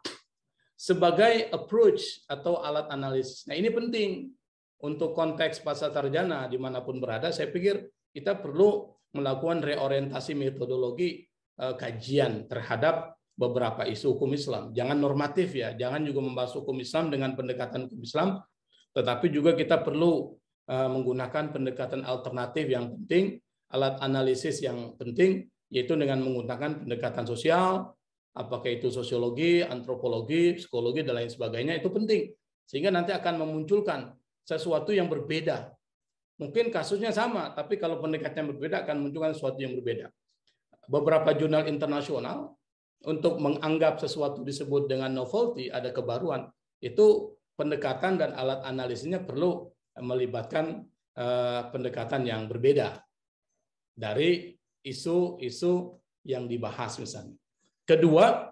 sebagai approach atau alat analisis. Nah, ini penting untuk konteks pasca sarjana dimanapun berada. Saya pikir kita perlu melakukan reorientasi metodologi kajian terhadap beberapa isu hukum Islam. Jangan normatif ya, jangan juga membahas hukum Islam dengan pendekatan hukum Islam, tetapi juga kita perlu menggunakan pendekatan alternatif yang penting, alat analisis yang penting, yaitu dengan menggunakan pendekatan sosial, apakah itu sosiologi, antropologi, psikologi, dan lain sebagainya, itu penting. Sehingga nanti akan memunculkan sesuatu yang berbeda. Mungkin kasusnya sama, tapi kalau pendekatannya berbeda akan memunculkan sesuatu yang berbeda. Beberapa jurnal internasional untuk menganggap sesuatu disebut dengan novelty, ada kebaruan, itu pendekatan dan alat analisisnya perlu melibatkan pendekatan yang berbeda dari isu-isu yang dibahas misalnya. Kedua,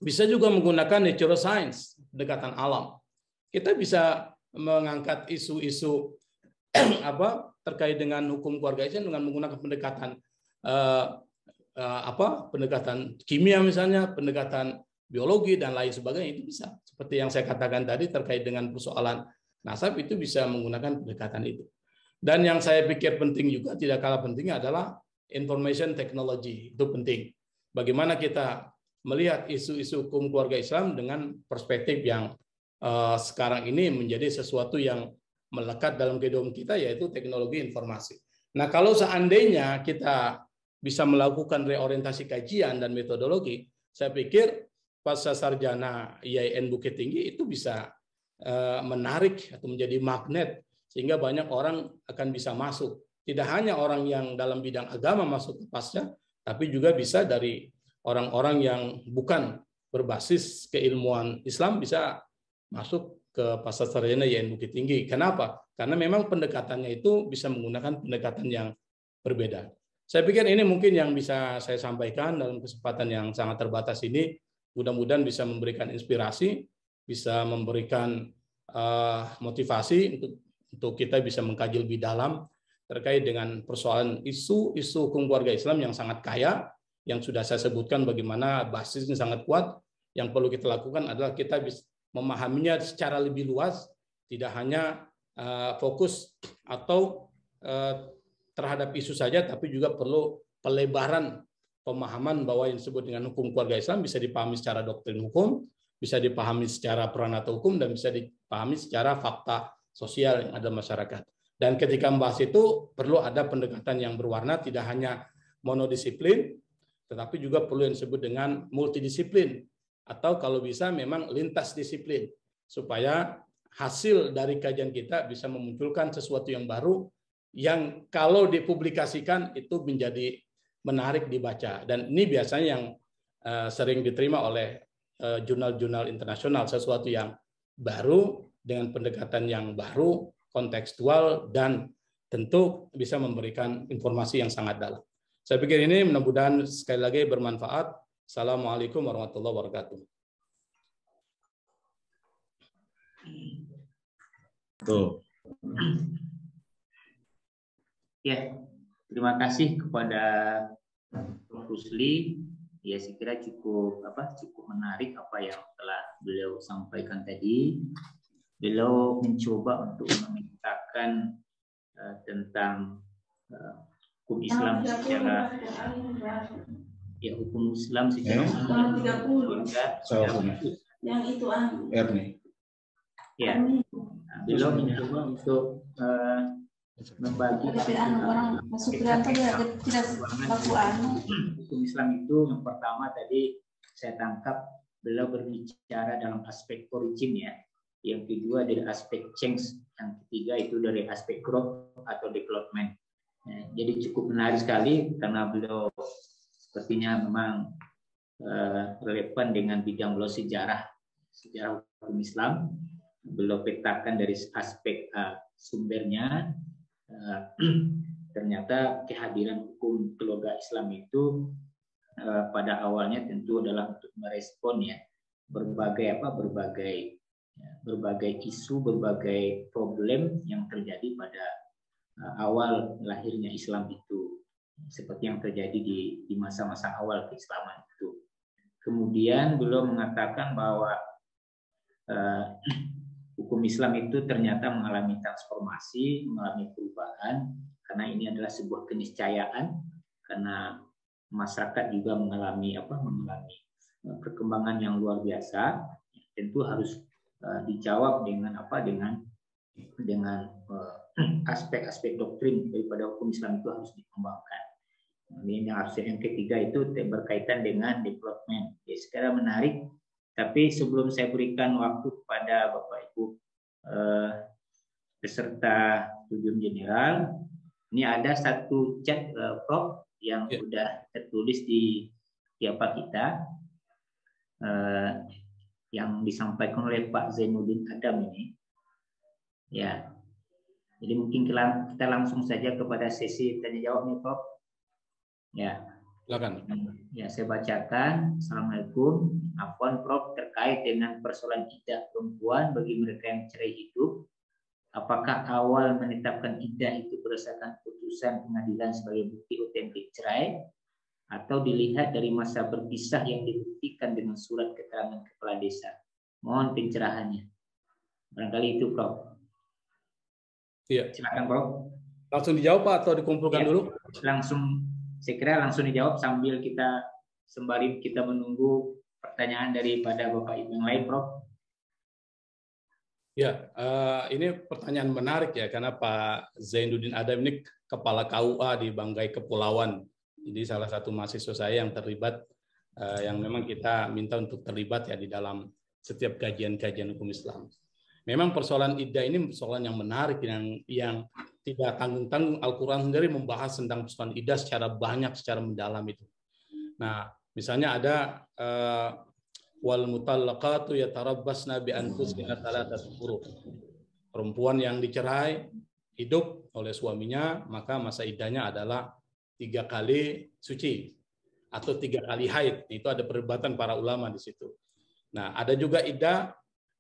bisa juga menggunakan natural science, pendekatan alam. Kita bisa mengangkat isu-isu terkait dengan hukum keluarga Islam dengan menggunakan pendekatan pendekatan kimia misalnya, pendekatan biologi dan lain sebagainya, itu bisa. Seperti yang saya katakan tadi terkait dengan persoalan nasab, itu bisa menggunakan pendekatan itu. Dan yang saya pikir penting juga, tidak kalah pentingnya adalah information technology. Itu penting. Bagaimana kita melihat isu-isu hukum keluarga Islam dengan perspektif yang sekarang ini menjadi sesuatu yang melekat dalam kehidupan kita, yaitu teknologi informasi. Nah, kalau seandainya kita bisa melakukan reorientasi kajian dan metodologi, saya pikir pasca sarjana IAIN Bukit Tinggi itu bisa menarik atau menjadi magnet, sehingga banyak orang akan bisa masuk. Tidak hanya orang yang dalam bidang agama masuk ke pasca, tapi juga bisa dari orang-orang yang bukan berbasis keilmuan Islam bisa masuk ke pasca sarjana IAIN Bukit Tinggi. Kenapa? Karena memang pendekatannya itu bisa menggunakan pendekatan yang berbeda. Saya pikir ini mungkin yang bisa saya sampaikan dalam kesempatan yang sangat terbatas ini. Mudah-mudahan bisa memberikan inspirasi, bisa memberikan motivasi untuk kita bisa mengkaji lebih dalam terkait dengan persoalan isu hukum keluarga Islam yang sangat kaya, yang sudah saya sebutkan bagaimana basisnya sangat kuat. Yang perlu kita lakukan adalah kita bisa memahaminya secara lebih luas, tidak hanya fokus atau terhadap isu saja, tapi juga perlu pelebaran pemahaman bahwa yang disebut dengan hukum keluarga Islam bisa dipahami secara doktrin hukum, bisa dipahami secara peranata hukum, dan bisa dipahami secara fakta sosial yang ada masyarakat. Dan ketika membahas itu perlu ada pendekatan yang berwarna, tidak hanya monodisiplin, tetapi juga perlu yang disebut dengan multidisiplin, atau kalau bisa memang lintas disiplin, supaya hasil dari kajian kita bisa memunculkan sesuatu yang baru, yang kalau dipublikasikan itu menjadi menarik dibaca. Dan ini biasanya yang sering diterima oleh jurnal-jurnal internasional, sesuatu yang baru dengan pendekatan yang baru, kontekstual, dan tentu bisa memberikan informasi yang sangat dalam. Saya pikir ini mudah-mudahan sekali lagi bermanfaat. Assalamualaikum warahmatullahi wabarakatuh. Tuh. Ya, terima kasih kepada Prof. Rusli. Ya, saya kira cukup menarik apa yang telah beliau sampaikan tadi. Beliau mencoba untuk memetakan tentang hukum Islam secara hukum Islam secara yang itu Ernie. Ya, beliau mencoba untuk membagi hukum Islam itu. Yang pertama tadi saya tangkap beliau berbicara dalam aspek origin ya. Yang kedua dari aspek change, yang ketiga itu dari aspek growth atau development. Jadi cukup menarik sekali karena beliau sepertinya memang relevan dengan bidang beliau sejarah hukum Islam. Beliau petakan dari aspek sumbernya. Ternyata kehadiran hukum keluarga Islam itu pada awalnya tentu adalah untuk merespon ya berbagai isu, berbagai problem yang terjadi pada awal lahirnya Islam itu, seperti yang terjadi di masa-masa awal keislaman itu. Kemudian beliau mengatakan bahwa hukum Islam itu ternyata mengalami transformasi, mengalami perubahan, karena ini adalah sebuah keniscayaan, karena masyarakat juga mengalami perkembangan yang luar biasa. Tentu harus dijawab dengan aspek-aspek doktrin daripada hukum Islam itu harus dikembangkan. Ini yang ketiga itu berkaitan dengan development. Ya, sekarang menarik, tapi sebelum saya berikan waktu kepada Bapak Ibu peserta studium general, ini ada satu chat Prof yang sudah tertulis di Tiapa kita. Yang disampaikan oleh Pak Zainuddin Adam ini, ya. Jadi mungkin kita langsung saja kepada sesi tanya jawab nih, Prof. Ya. Silakan. Ya, saya bacakan. Assalamualaikum. Afwan, Prof, terkait dengan persoalan iddah perempuan bagi mereka yang cerai hidup, apakah awal menetapkan iddah itu berdasarkan putusan pengadilan sebagai bukti otentik cerai, atau dilihat dari masa berpisah yang dibuktikan dengan surat keterangan kepala desa? Mohon pencerahannya. Barangkali itu, Prof. Iya. Silakan, Prof. Langsung dijawab Pak, atau dikumpulkan dulu? Langsung, saya kira langsung dijawab sambil sembari kita menunggu pertanyaan daripada Bapak Ibu yang lain, Prof. Ya, ini pertanyaan menarik ya, karena Pak Zainuddin Adam ini kepala KUA di Banggai Kepulauan. Jadi salah satu mahasiswa saya yang terlibat, yang memang kita minta untuk terlibat ya di dalam setiap kajian-kajian hukum Islam. Memang persoalan iddah ini persoalan yang menarik, yang tidak tanggung-tanggung. Al-Quran sendiri membahas tentang persoalan iddah secara banyak, secara mendalam itu. Nah, misalnya ada wal mutallaqatu yatarabbasna bi anfusihinna thalathata quru. Perempuan yang dicerai hidup oleh suaminya, maka masa iddahnya adalah 3 kali suci atau 3 kali haid. Itu ada perdebatan para ulama di situ. Nah, ada juga iddah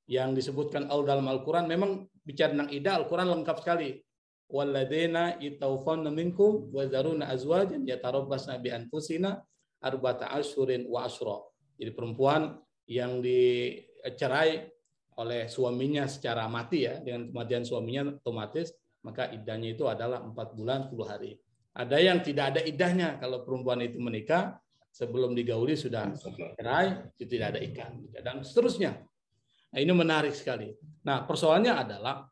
yang disebutkan dalam Al-Quran. Memang bicara tentang iddah, Al-Quran lengkap sekali. Walladzina yatawaffawna minkum wa dzaruna azwajan yatarabbasna bi anfusina arba'ata asyhurin wa asyra. Jadi perempuan yang dicerai oleh suaminya secara mati ya, dengan kematian suaminya otomatis, maka iddahnya itu adalah 4 bulan 10 hari. Ada yang tidak ada iddahnya, kalau perempuan itu menikah sebelum digauli sudah cerai, itu tidak ada ikan, dan seterusnya. Nah, ini menarik sekali. Nah, persoalannya adalah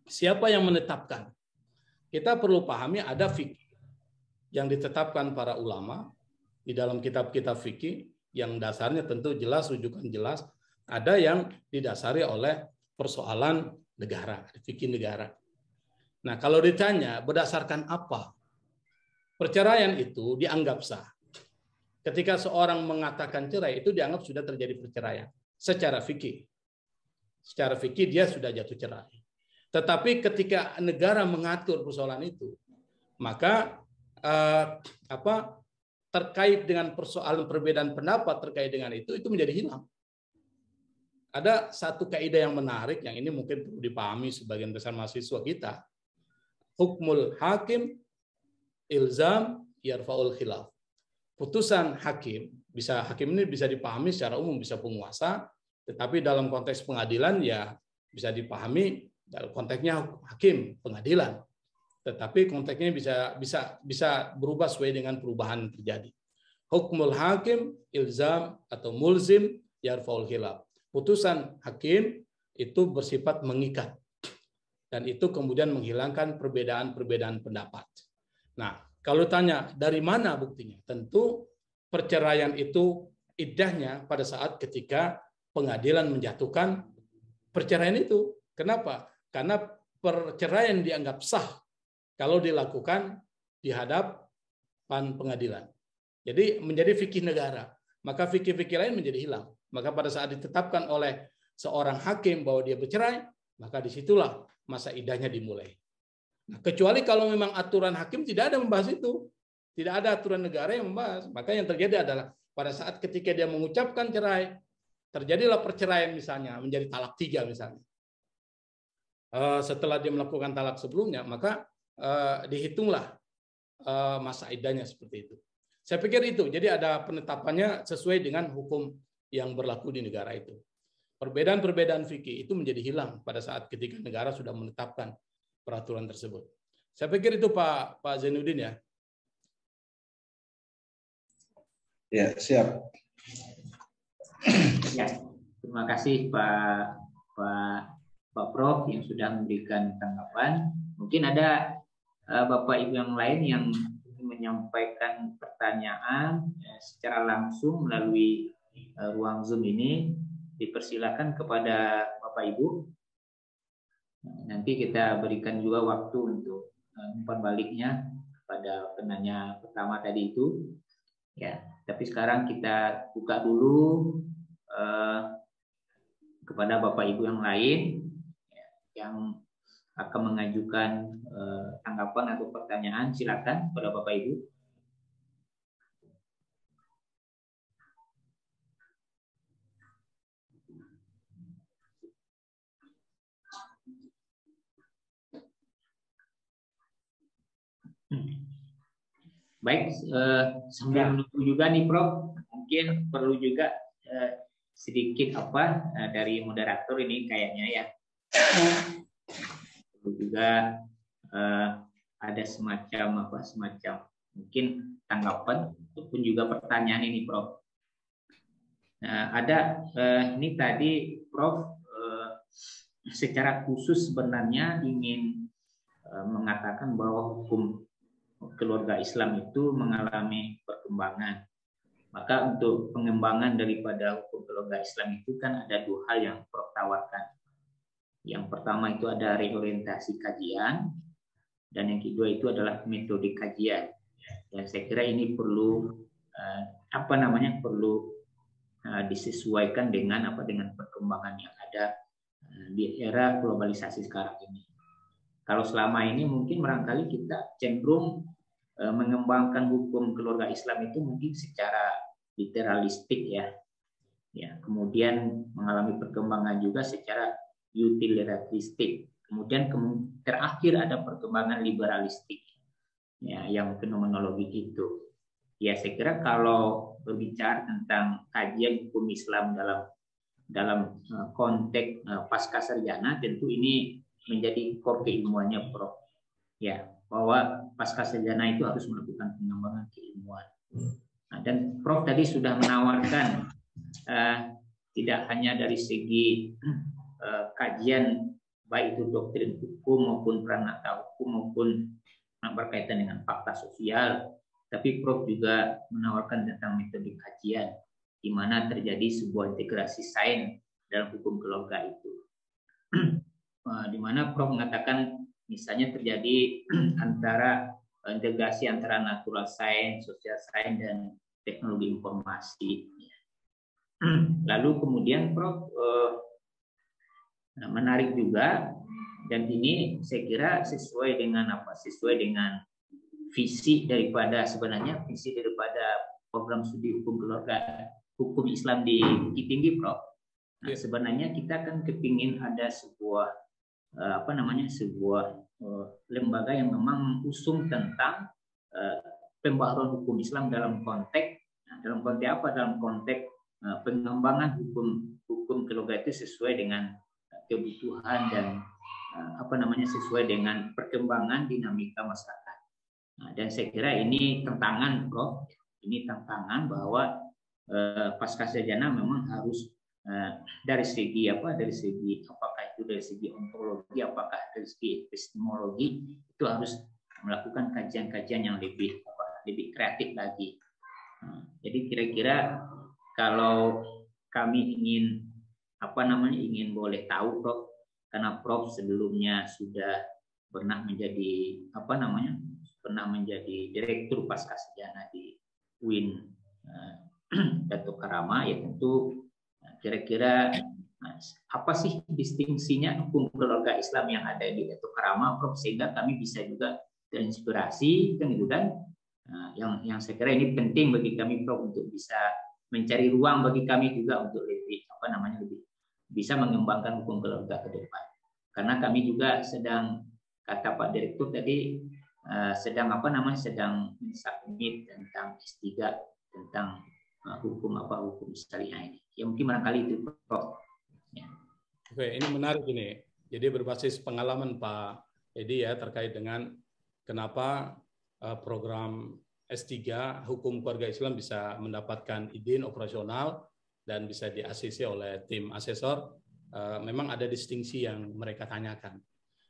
siapa yang menetapkan? Kita perlu pahami ada fikih yang ditetapkan para ulama di dalam kitab-kitab fikih yang dasarnya tentu jelas, rujukan jelas. Ada yang didasari oleh persoalan negara, fikih negara. Nah, kalau ditanya berdasarkan apa perceraian itu dianggap sah? Ketika seorang mengatakan cerai, itu dianggap sudah terjadi perceraian secara fikih. Secara fikih dia sudah jatuh cerai. Tetapi ketika negara mengatur persoalan itu, maka terkait dengan persoalan perbedaan pendapat terkait dengan itu menjadi hilang. Ada satu kaidah yang menarik yang ini mungkin perlu dipahami sebagian besar mahasiswa kita. Hukmul hakim ilzam yarfa'ul khilaf. Putusan hakim ini bisa dipahami secara umum, bisa penguasa, tetapi dalam konteks pengadilan ya bisa dipahami dalam konteksnya hakim pengadilan. Tetapi konteksnya bisa berubah sesuai dengan perubahan yang terjadi. Hukmul hakim ilzam atau mulzim yarfa'ul khilaf. Putusan hakim itu bersifat mengikat dan itu kemudian menghilangkan perbedaan-perbedaan pendapat. Nah, kalau tanya dari mana buktinya? Tentu perceraian itu iddahnya pada saat ketika pengadilan menjatuhkan perceraian itu. Kenapa? Karena perceraian dianggap sah kalau dilakukan di hadapan pengadilan. Jadi menjadi fikih negara. Maka fikih-fikih lain menjadi hilang. Maka pada saat ditetapkan oleh seorang hakim bahwa dia bercerai, maka disitulah masa iddahnya dimulai. Nah, kecuali kalau memang aturan hakim tidak ada membahas itu. Tidak ada aturan negara yang membahas. Maka yang terjadi adalah pada saat ketika dia mengucapkan cerai, terjadilah perceraian misalnya, menjadi talak 3 misalnya. Setelah dia melakukan talak sebelumnya, maka dihitunglah masa iddahnya seperti itu. Saya pikir itu. Jadi ada penetapannya sesuai dengan hukum yang berlaku di negara itu. Perbedaan-perbedaan fikih itu menjadi hilang pada saat ketika negara sudah menetapkan peraturan tersebut. Saya pikir itu Pak Zainuddin ya. Ya, siap. Ya, terima kasih Pak Prof yang sudah memberikan tanggapan. Mungkin ada Bapak Ibu yang lain yang menyampaikan pertanyaan secara langsung melalui ruang Zoom ini, dipersilakan kepada Bapak Ibu. Nanti kita berikan juga waktu untuk umpan baliknya pada penanya pertama tadi itu. Ya, tapi sekarang kita buka dulu kepada Bapak Ibu yang lain yang akan mengajukan tanggapan atau pertanyaan. Silakan kepada Bapak Ibu. Baik, sambil menunggu juga nih Prof, mungkin perlu juga sedikit dari moderator ini kayaknya ya. Perlu juga ada semacam mungkin tanggapan ataupun juga pertanyaan ini Prof. Ada ini tadi Prof secara khusus sebenarnya ingin mengatakan bahwa hukum keluarga Islam itu mengalami perkembangan. Maka untuk pengembangan daripada hukum keluarga Islam itu kan ada 2 hal yang Prof tawarkan. Yang pertama itu ada reorientasi kajian, dan yang kedua itu adalah metode kajian. Dan saya kira ini perlu perlu disesuaikan dengan perkembangan yang ada di era globalisasi sekarang ini. Kalau selama ini mungkin barangkali kita cenderung mengembangkan hukum keluarga Islam itu mungkin secara literalistik ya. Kemudian mengalami perkembangan juga secara utilitaristik. Kemudian terakhir ada perkembangan liberalistik ya, yang fenomenologi itu. Ya, saya kira kalau berbicara tentang kajian hukum Islam dalam dalam konteks pasca sarjana tentu ini menjadi core keilmuannya Prof. Ya, bahwa pasca sarjana itu harus melakukan pengembangan keilmuan. Nah, dan Prof tadi sudah menawarkan tidak hanya dari segi kajian baik itu doktrin hukum maupun pranata hukum maupun berkaitan dengan fakta sosial, tapi Prof juga menawarkan tentang metode kajian di mana terjadi sebuah integrasi sains dalam hukum keluarga itu. Di mana Prof mengatakan misalnya terjadi integrasi antara natural science, social science, dan teknologi informasi. Lalu kemudian Prof menarik juga, dan ini saya kira sesuai dengan apa? Sesuai dengan visi daripada program studi hukum keluarga, hukum Islam di Bukit Tinggi, Prof. Nah, sebenarnya kita kan kepingin ada sebuah lembaga yang memang mengusung tentang pembaharuan hukum Islam dalam konteks apa? Dalam konteks pengembangan hukum keluarga itu sesuai dengan kebutuhan dan sesuai dengan perkembangan dinamika masyarakat. Nah, dan saya kira ini tantangan, Prof. Ini tantangan bahwa pasca sarjana memang harus dari segi apakah itu dari segi ontologi, apakah dari segi epistemologi, itu harus melakukan kajian-kajian yang lebih kreatif lagi. Jadi kira-kira kalau kami ingin boleh tahu, Prof, karena Prof sebelumnya sudah pernah menjadi direktur pasca sarjana di UIN Dato' Karama, ya tentu kira-kira apa sih distingsinya hukum keluarga Islam yang ada di Dato' Karama, Prof, sehingga kami bisa juga terinspirasi, kan gitu kan? Yang saya kira ini penting bagi kami, Prof, untuk bisa mencari ruang bagi kami juga untuk lebih bisa mengembangkan hukum keluarga ke depan. Karena kami juga sedang, kata Pak Direktur tadi, sedang mensubmit tentang S3 tentang hukum syariah ini. Ya mungkin barangkali itu, Prof. Ya. Oke, ini menarik ini. Jadi berbasis pengalaman Pak Edi ya terkait dengan kenapa program S3 Hukum Keluarga Islam bisa mendapatkan izin operasional dan bisa di-ACC oleh tim asesor. Memang ada distingsi yang mereka tanyakan.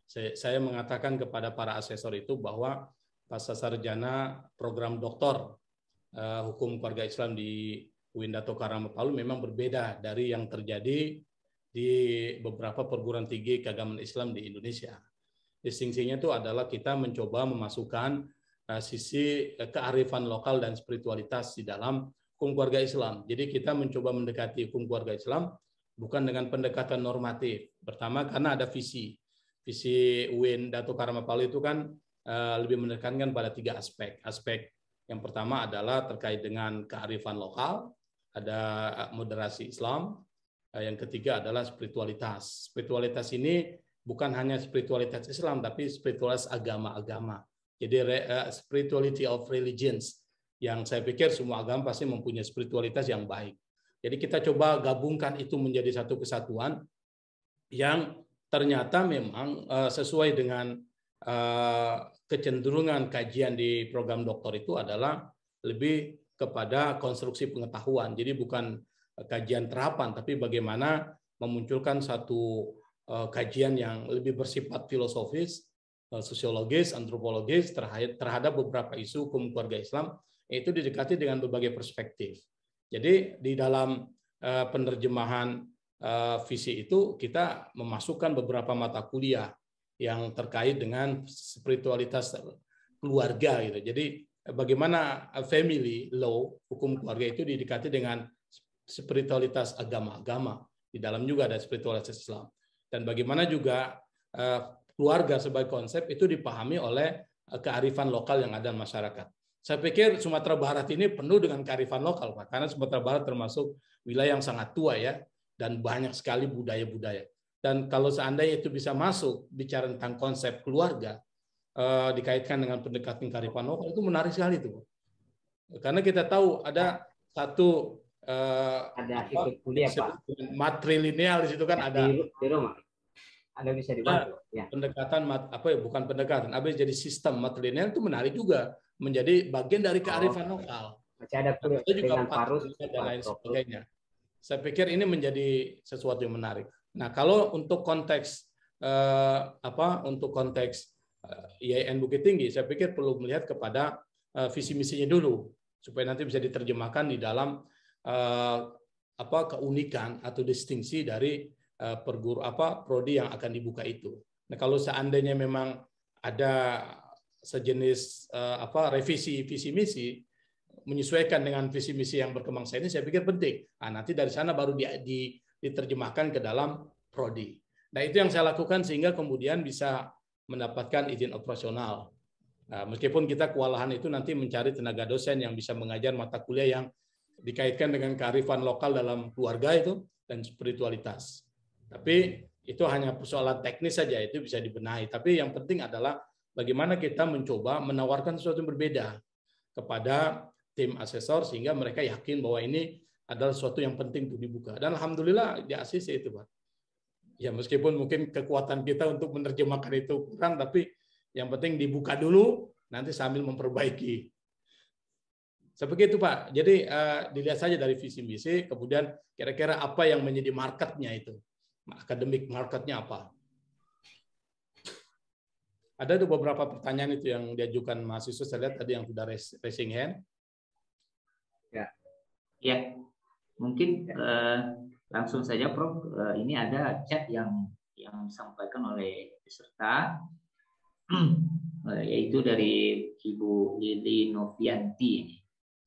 Saya mengatakan kepada para asesor itu bahwa pasca sarjana program doktor Hukum Keluarga Islam di UIN Dato' Karama Palu memang berbeda dari yang terjadi di beberapa perguruan tinggi keagamaan Islam di Indonesia. Distingsinya itu adalah kita mencoba memasukkan sisi kearifan lokal dan spiritualitas di dalam hukum keluarga Islam. Jadi kita mencoba mendekati hukum keluarga Islam bukan dengan pendekatan normatif. Pertama karena ada visi UIN Dato' Karama Palu itu kan lebih menekankan pada 3 aspek. Aspek yang pertama adalah terkait dengan kearifan lokal, ada moderasi Islam. Yang ketiga adalah spiritualitas. Spiritualitas ini bukan hanya spiritualitas Islam, tapi spiritualitas agama-agama. Jadi spirituality of religions, yang saya pikir semua agama pasti mempunyai spiritualitas yang baik. Jadi kita coba gabungkan itu menjadi satu kesatuan yang ternyata memang sesuai dengan kecenderungan kajian di program doktor itu adalah lebih kepada konstruksi pengetahuan. Jadi bukan kajian terapan, tapi bagaimana memunculkan satu kajian yang lebih bersifat filosofis, sosiologis, antropologis terhadap beberapa isu hukum keluarga Islam, itu didekati dengan berbagai perspektif. Jadi di dalam penerjemahan visi itu kita memasukkan beberapa mata kuliah yang terkait dengan spiritualitas keluarga gitu. Jadi bagaimana family law, hukum keluarga itu didekati dengan spiritualitas agama-agama. Di dalam juga ada spiritualitas Islam. Dan bagaimana juga keluarga sebagai konsep itu dipahami oleh kearifan lokal yang ada di masyarakat. Saya pikir Sumatera Barat ini penuh dengan kearifan lokal, Pak. Karena Sumatera Barat termasuk wilayah yang sangat tua ya, dan banyak sekali budaya-budaya. Dan kalau seandainya itu bisa masuk bicara tentang konsep keluarga, dikaitkan dengan pendekatan kearifan lokal, itu menarik sekali itu. Karena kita tahu ada satu Ada ikut kuliah Pak. Matrilineal di situ kan ada di rumah. Ada bisa dibantu. Ya. Pendekatan bukan pendekatan, tapi jadi sistem matrilineal itu menarik juga menjadi bagian dari kearifan lokal. Masih ada kuliah dengan Parus dan lain sebagainya. Saya pikir ini menjadi sesuatu yang menarik. Nah, kalau untuk konteks IAIN Bukit Tinggi, saya pikir perlu melihat kepada visi misinya dulu supaya nanti bisa diterjemahkan di dalam keunikan atau distingsi dari prodi yang akan dibuka itu. Nah, kalau seandainya memang ada sejenis revisi visi misi menyesuaikan dengan visi misi yang berkembang saat ini, saya pikir penting. Nah, nanti dari sana baru diterjemahkan ke dalam prodi. Nah, itu yang saya lakukan sehingga kemudian bisa mendapatkan izin operasional. Nah, meskipun kita kewalahan itu nanti mencari tenaga dosen yang bisa mengajar mata kuliah yang dikaitkan dengan kearifan lokal dalam keluarga itu dan spiritualitas. Tapi itu hanya persoalan teknis saja, itu bisa dibenahi. Tapi yang penting adalah bagaimana kita mencoba menawarkan sesuatu yang berbeda kepada tim asesor sehingga mereka yakin bahwa ini adalah sesuatu yang penting untuk dibuka. Dan alhamdulillah di ACC itu, Pak. Ya meskipun mungkin kekuatan kita untuk menerjemahkan itu kurang, tapi yang penting dibuka dulu, nanti sambil memperbaiki. Seperti itu, Pak. Jadi dilihat saja dari visi misi, kemudian kira-kira apa yang menjadi marketnya itu. Akademik marketnya apa? Ada tuh beberapa pertanyaan itu yang diajukan mahasiswa, saya lihat tadi yang sudah raising hand. Ya, mungkin langsung saja Prof. Ini ada chat yang disampaikan oleh peserta, yaitu dari Ibu Lili Novianti.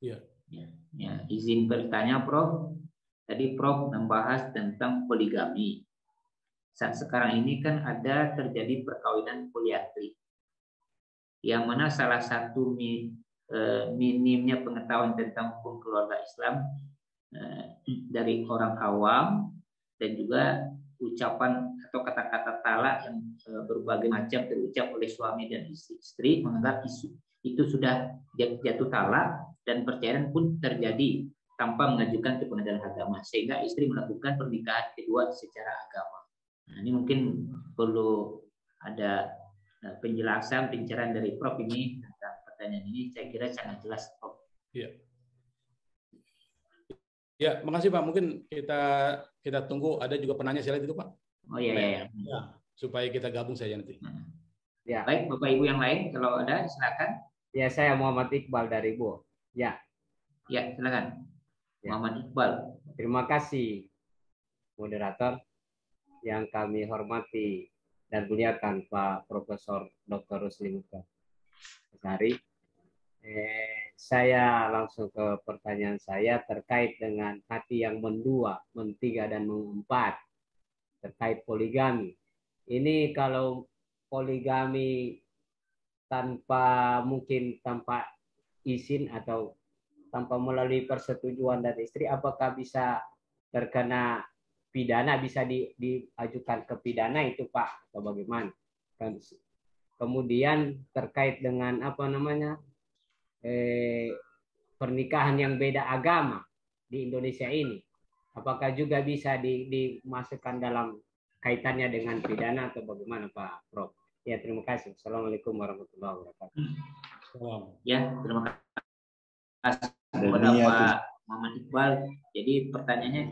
Ya. Ya, izin bertanya Prof. Tadi Prof membahas tentang poligami. Saat sekarang ini kan ada terjadi perkawinan poliandri, yang mana salah satu minimnya pengetahuan tentang hukum keluarga Islam dari orang awam, dan juga ucapan atau kata-kata talak yang berbagai macam terucap oleh suami dan istri menganggap itu sudah jatuh talak, dan perceraian pun terjadi tanpa mengajukan ke pengadilan agama, sehingga istri melakukan pernikahan kedua secara agama. Nah, ini mungkin perlu ada penjelasan, pencerahan dari Prof ini tentang pertanyaan ini. Saya kira sangat jelas, Prof. Iya. Ya, makasih Pak. Mungkin kita tunggu ada juga penanya saya lihat itu Pak. Oh iya. Ya, supaya kita gabung saja nanti. Ya. Baik, Bapak Ibu yang lain kalau ada silakan. Ya, saya Muhammad Iqbal dari Bu. Ya. Ya, silakan. Ya. Muhammad Iqbal. Terima kasih moderator yang kami hormati dan muliakan Pak Profesor Dr. Rusli Muhtari. Saya langsung ke pertanyaan saya terkait dengan hati yang mendua, mentiga, dan mengempat terkait poligami. Ini kalau poligami tanpa izin atau tanpa melalui persetujuan dari istri, apakah bisa terkena pidana, bisa diajukan ke pidana itu Pak, atau bagaimana? Kemudian terkait dengan pernikahan yang beda agama di Indonesia ini, apakah juga bisa dimasukkan dalam kaitannya dengan pidana atau bagaimana Pak Prof? Ya, terima kasih. Assalamualaikum warahmatullahi wabarakatuh. Ya, terima kasih kepada Pak Muhammad Iqbal. Jadi pertanyaannya